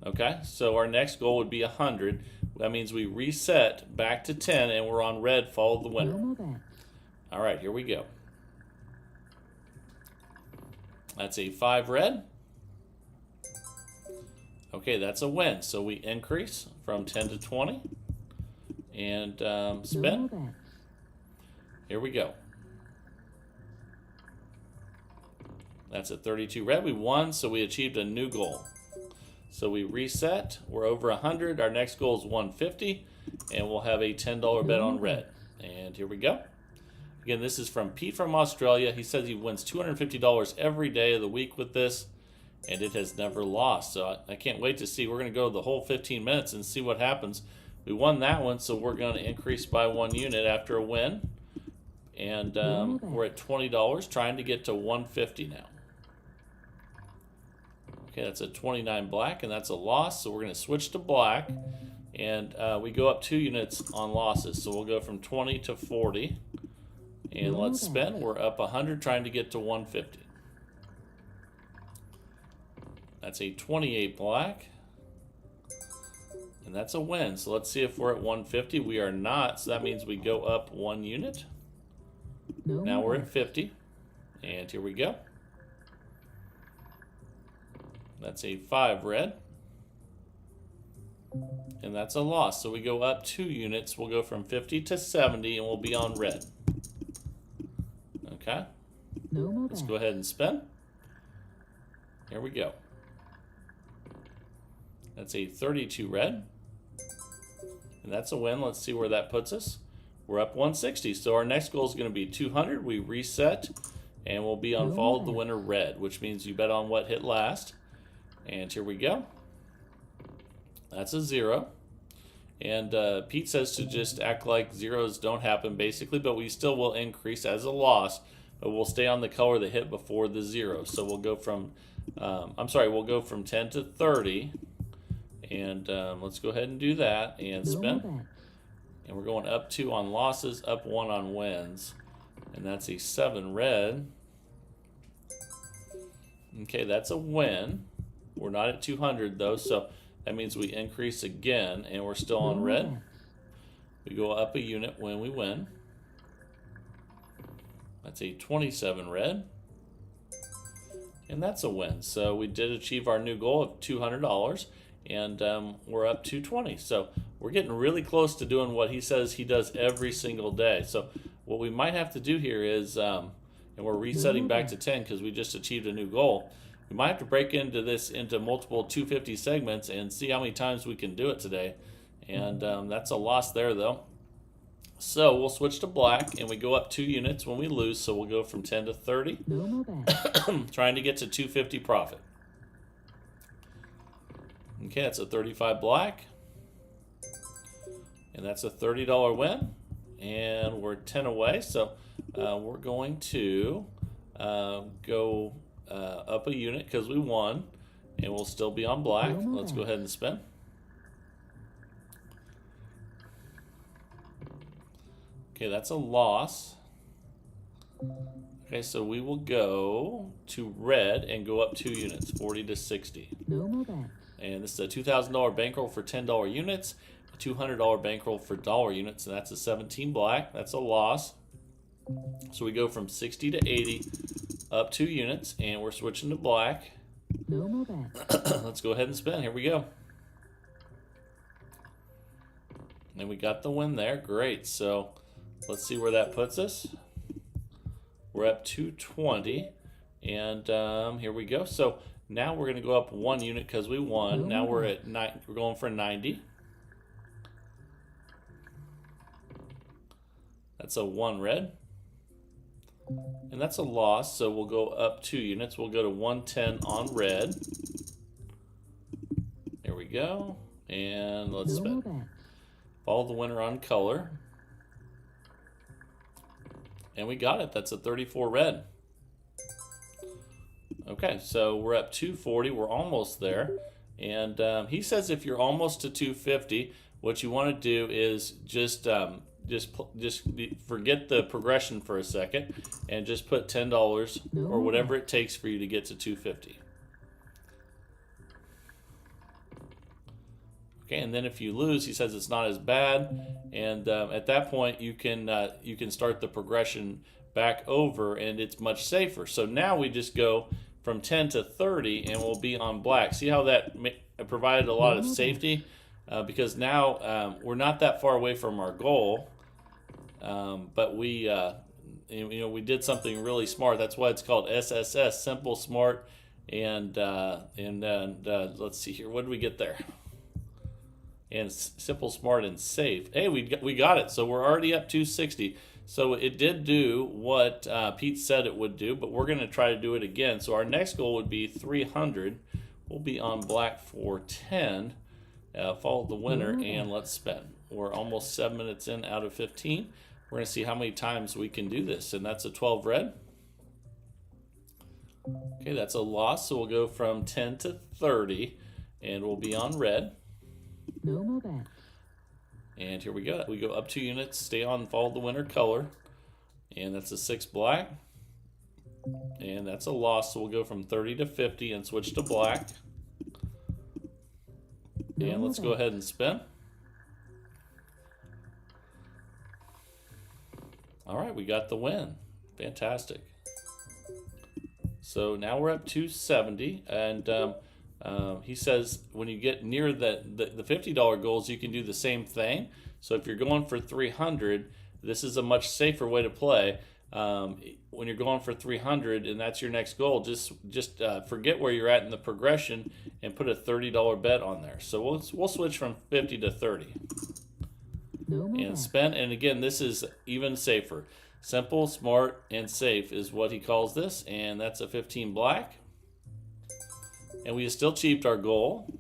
Okay, so our next goal would be 100. That means we reset back to 10, and we're on red, follow the winner. All right, here we go. That's a 5 red. Okay, that's a win. So we increase from 10 to 20. And spin. Here we go. That's a 32 red. We won, so we achieved a new goal. So we reset. We're over 100. Our next goal is 150, and we'll have a $10 bet on red. And here we go. Again, this is from Pete from Australia. He says he wins $250 every day of the week with this, and it has never lost. So I can't wait to see. We're going to go the whole 15 minutes and see what happens. We won that one, so we're going to increase by 1 unit after a win. And we're at $20, trying to get to 150 now. Okay, that's a 29 black, and that's a loss, so we're going to switch to black. And we go up 2 units on losses, so we'll go from 20 to 40. And let's spin. We're up 100, trying to get to 150. That's a 28 black. And that's a win. So let's see if we're at 150. We are not, so that means we go up 1 unit. Now we're at 50. And here we go. That's a 5 red. And that's a loss. So we go up 2 units. We'll go from 50 to 70, and we'll be on red. Okay. Let's go ahead and spin. Here we go. That's a 32 red. And that's a win. Let's see where that puts us. We're up 160. So our next goal is going to be 200. We reset, and we'll be on follow the winner red, which means you bet on what hit last. And here we go. That's a 0. And Pete says to just act like zeros don't happen, basically, but we still will increase as a loss, but we'll stay on the color that hit before the 0. So we'll go from, we'll go from 10 to 30. And let's go ahead and do that and spin. And we're going up 2 on losses, up 1 on wins. And that's a 7 red. Okay, that's a win. We're not at 200 though, so that means we increase again, and we're still on red. We go up a unit when we win. That's a 27 red. And that's a win. So we did achieve our new goal of $200, and we're up 220. So we're getting really close to doing what he says he does every single day. So what we might have to do here is, and we're resetting back to 10 because we just achieved a new goal. We might have to break into this into multiple 250 segments and see how many times we can do it today. And that's a loss there, though. So we'll switch to black, and we go up 2 units when we lose. So we'll go from 10 to 30, trying to get to 250 profit. Okay, that's a 35 black. And that's a $30 win. And we're 10 away. So we're going to go up a unit because we won, and we'll still be on black. Let's go ahead and spin. Okay, that's a loss. Okay, so we will go to red and go up 2 units, 40 to 60. And this is a $2,000 bankroll for $10 units. $200 bankroll for dollar units, and that's a 17 black. That's a loss. So we go from 60 to 80 up 2 units, and we're switching to black. No more bet. Let's go ahead and spin. Here we go. And we got the win there. Great. So let's see where that puts us. We're up 220, and here we go. So now we're going to go up 1 unit because we won. Now we're at we're going for 90. That's a 1 red. And that's a loss, so we'll go up 2 units. We'll go to 110 on red. There we go. And let's spin. Follow the winner on color. And we got it. That's a 34 red. Okay, so we're up 240. We're almost there. And he says if you're almost to 250, what you want to do is just forget the progression for a second and just put $10 or whatever it takes for you to get to 250. Okay, and then if you lose, he says it's not as bad, and at that point you can start the progression back over, and it's much safer. So now we just go from 10 to 30, and we'll be on black. See how that provided a lot of safety, because now we're not that far away from our goal, but we we did something really smart. That's why it's called SSS, simple, smart, and let's see here. What did we get there? And simple, smart, and safe. Hey, we got it. So we're already up 260. So it did do what Pete said it would do, but we're going to try to do it again. So our next goal would be 300. We'll be on black for 10. Follow the winner, and let's spin. We're almost 7 minutes in out of 15. We're going to see how many times we can do this, and that's a 12 red. Okay, that's a loss, so we'll go from 10 to 30, and we'll be on red. No more bet. And here we go. We go up 2 units, stay on, follow the winner color, and that's a 6 black. And that's a loss, so we'll go from 30 to 50 and switch to black. And let's go ahead and spin. All right, we got the win. Fantastic. So now we're up 270, and he says when you get near the $50 goals, you can do the same thing. So if you're going for 300, this is a much safer way to play. When you're going for 300 and that's your next goal, just forget where you're at in the progression and put a $30 bet on there. So we'll switch from 50 to 30 and spend. And again, this is even safer. Simple, smart, and safe is what he calls this, and that's a 15 black. And we still achieved our goal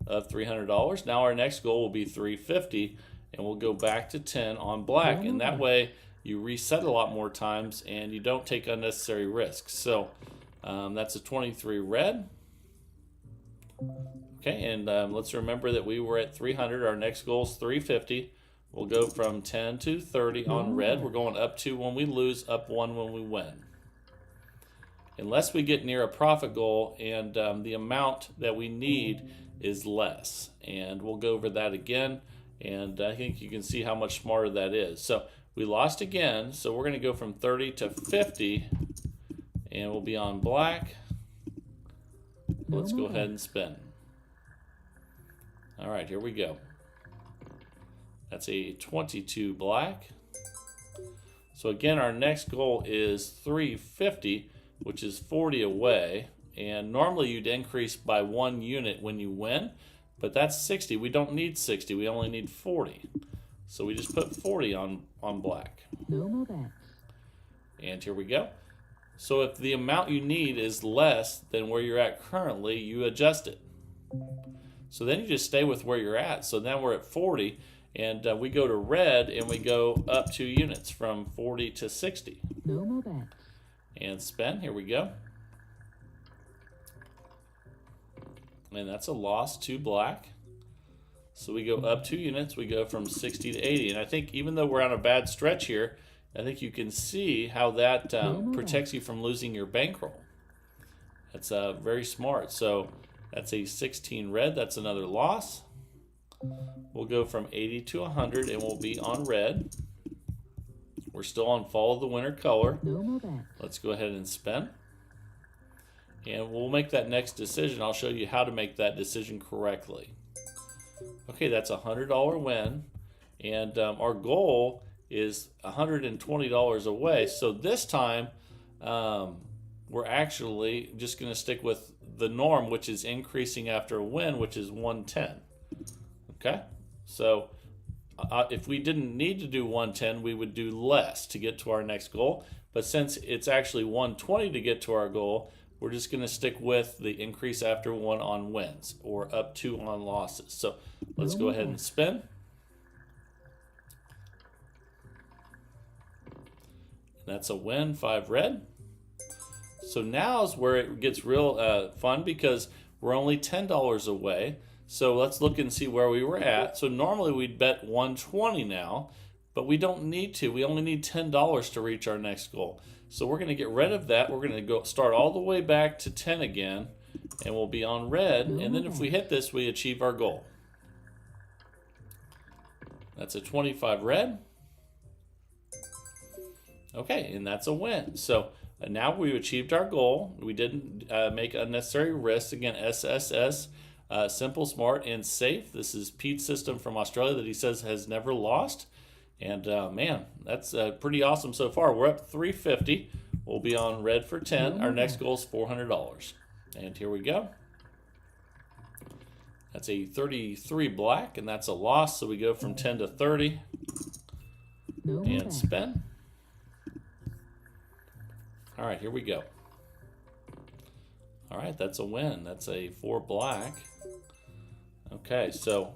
of $300. Now our next goal will be 350, and we'll go back to 10 on black. And that way you reset a lot more times and you don't take unnecessary risks. So that's a 23 red. Okay, and let's remember that we were at 300. Our next goal is 350. We'll go from 10 to 30 on red. We're going up 2 when we lose, up 1 when we win. Unless we get near a profit goal and the amount that we need is less. And we'll go over that again, and I think you can see how much smarter that is. So we lost again, so we're going to go from 30 to 50, and we'll be on black. Let's go ahead and spin. All right, here we go. That's a 22 black. So again, our next goal is 350, which is 40 away. And normally you'd increase by 1 unit when you win, but that's 60. We don't need 60, we only need 40. So we just put 40 on black. No more bet. And here we go. So if the amount you need is less than where you're at currently, you adjust it. So then you just stay with where you're at. So now we're at 40, and we go to red, and we go up 2 units from 40 to 60. No more bet. And spin. Here we go. And that's a loss, 2 black. So we go up 2 units. We go from 60 to 80. And I think even though we're on a bad stretch here, I think you can see how that protects you from losing your bankroll. That's very smart. So that's a 16 red. That's another loss. We'll go from 80 to 100 and we'll be on red. We're still on follow the winner color. No more bets. Let's go ahead and spin. And we'll make that next decision. I'll show you how to make that decision correctly. Okay, that's a $100 win. And our goal is $120 away. So this time, we're actually just going to stick with the norm, which is increasing after a win, which is 110. Okay, so if we didn't need to do 110, we would do less to get to our next goal. But since it's actually 120 to get to our goal, we're just going to stick with the increase after 1 on wins or up 2 on losses. So let's go ahead and spin. That's a win, 5 red. So now's where it gets real fun because we're only $10 away. So let's look and see where we were at. So normally we'd bet 120 now, but we don't need to. We only need $10 to reach our next goal. So we're going to get rid of that. We're going to go start all the way back to 10 again, and we'll be on red. And then if we hit this, we achieve our goal. That's a 25 red. Okay, and that's a win. So now we've achieved our goal. We didn't make unnecessary risks. Again, SSS, simple, smart, and safe. This is Pete's system from Australia that he says has never lost. And man, that's pretty awesome so far. We're up 350. We'll be on red for 10. Our next goal is $400. And here we go. That's a 33 black, and that's a loss. So we go from 10 to 30 and spin. All right, here we go. All right, that's a win. That's a 4 black. Okay, so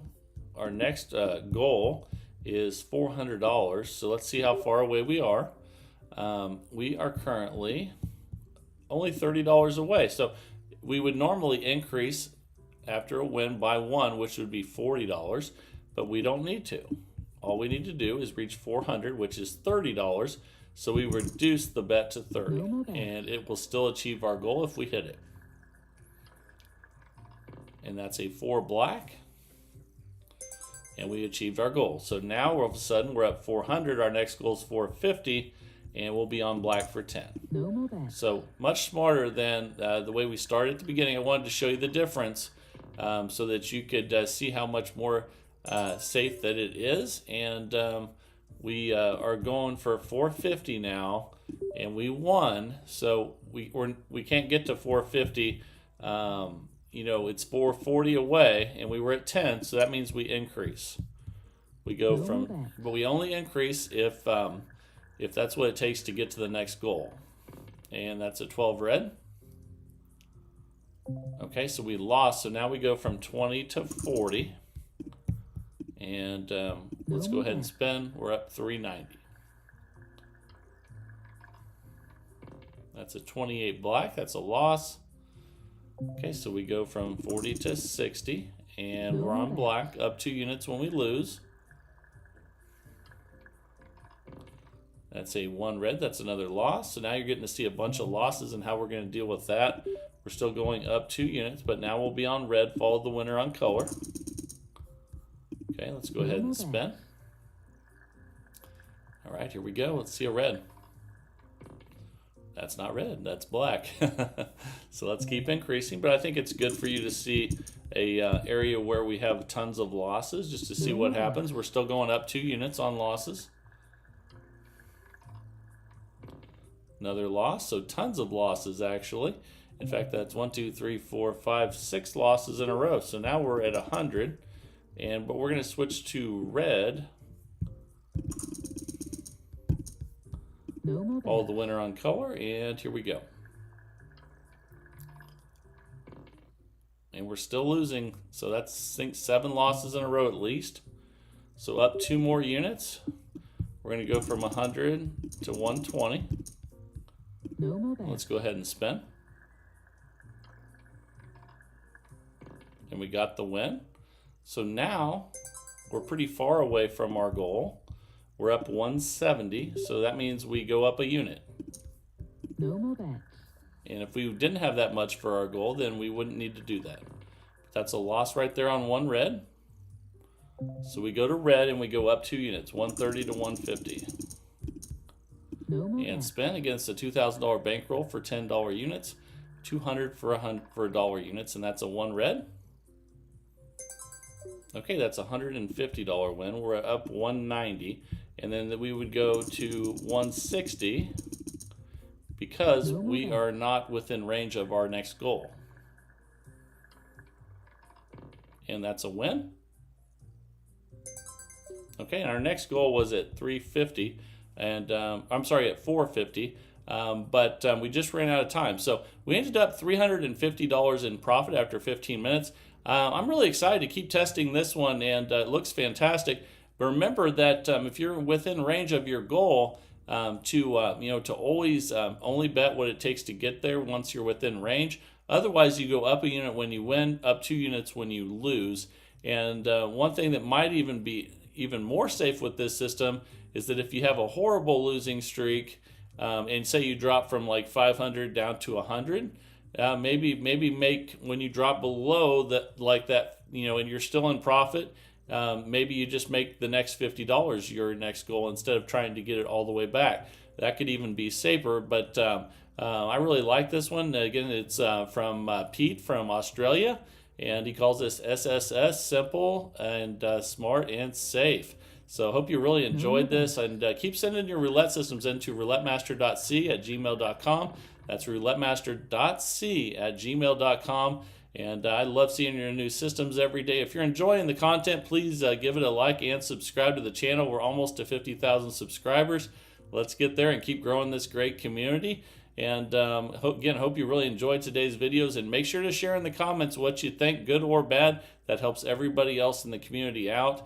our next goal is $400. So let's see how far away we are. We are currently only $30 away. So we would normally increase after a win by 1, which would be $40, but we don't need to. All we need to do is reach 400, which is $30. So we reduce the bet to 30, and it will still achieve our goal if we hit it. And that's a 4 black. And we achieved our goal. So now all of a sudden we're at 400. Our next goal is 450, and we'll be on black for 10. No more bets. So much smarter than the way we started at the beginning. I wanted to show you the difference so that you could see how much more safe that it is. And we are going for 450 now, and we won. So we can't get to 450. You know, it's 440 away, and we were at 10, so that means we increase. We go from, but we only increase if that's what it takes to get to the next goal. And that's a 12 red. Okay, so we lost, so now we go from 20 to 40. And let's go ahead and spin. We're up 390. That's a 28 black. That's a loss. Okay, so we go from 40 to 60, and we're on black, up 2 units when we lose. That's a 1 red. That's another loss. So now you're getting to see a bunch of losses and how we're going to deal with that. We're still going up 2 units, but now we'll be on red, follow the winner on color. Okay, let's go ahead and spin. All right, here we go. Let's see a red. That's not red, that's black. So let's keep increasing, but I think it's good for you to see a area where we have tons of losses, just to see what happens. We're still going up 2 units on losses. Another loss, so tons of losses actually. In fact, that's 1, 2, 3, 4, 5, 6 losses in a row. So now we're at 100, but we're going to switch to red. Follow the winner on color, and here we go. And we're still losing, so that's, I think, 7 losses in a row at least. So up 2 more units. We're going to go from 100 to 120. Let's go ahead and spin. And we got the win. So now we're pretty far away from our goal. We're up 170, so that means we go up a unit. No more bets. And if we didn't have that much for our goal, then we wouldn't need to do that. That's a loss right there on 1 red. So we go to red and we go up 2 units, 130 to 150. No more And bet. spin against a $2,000 bankroll for $10 units, 200 for $1 units, and that's a 1 red. Okay, that's a $150 win. We're up 190, and then we would go to 160 because we are not within range of our next goal. And that's a win. Okay, and our next goal was at 350, and I'm sorry, at 450. But we just ran out of time. So we ended up $350 in profit after 15 minutes. I'm really excited to keep testing this one, and it looks fantastic. But remember that if you're within range of your goal, to always only bet what it takes to get there once you're within range. Otherwise, you go up a unit when you win, up 2 units when you lose. And one thing that might even be even more safe with this system is that if you have a horrible losing streak, and say you drop from like 500 down to 100, maybe make when you drop below that, like that, and you're still in profit, maybe you just make the next $50 your next goal instead of trying to get it all the way back. That could even be safer, but I really like this one. Again, it's from Pete from Australia, and he calls this SSS, simple and smart and safe. So I hope you really enjoyed this, and keep sending your roulette systems into roulettemaster.c@gmail.com. That's roulettemaster.c@gmail.com. And I love seeing your new systems every day. If you're enjoying the content, please give it a like and subscribe to the channel. We're almost to 50,000 subscribers. Let's get there and keep growing this great community. And again, hope you really enjoyed today's videos, and make sure to share in the comments what you think, good or bad. That helps everybody else in the community out.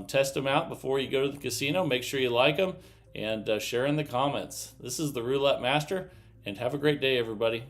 Test them out before you go to the casino. Make sure you like them, and share in the comments. This is the Roulette Master, and have a great day, everybody.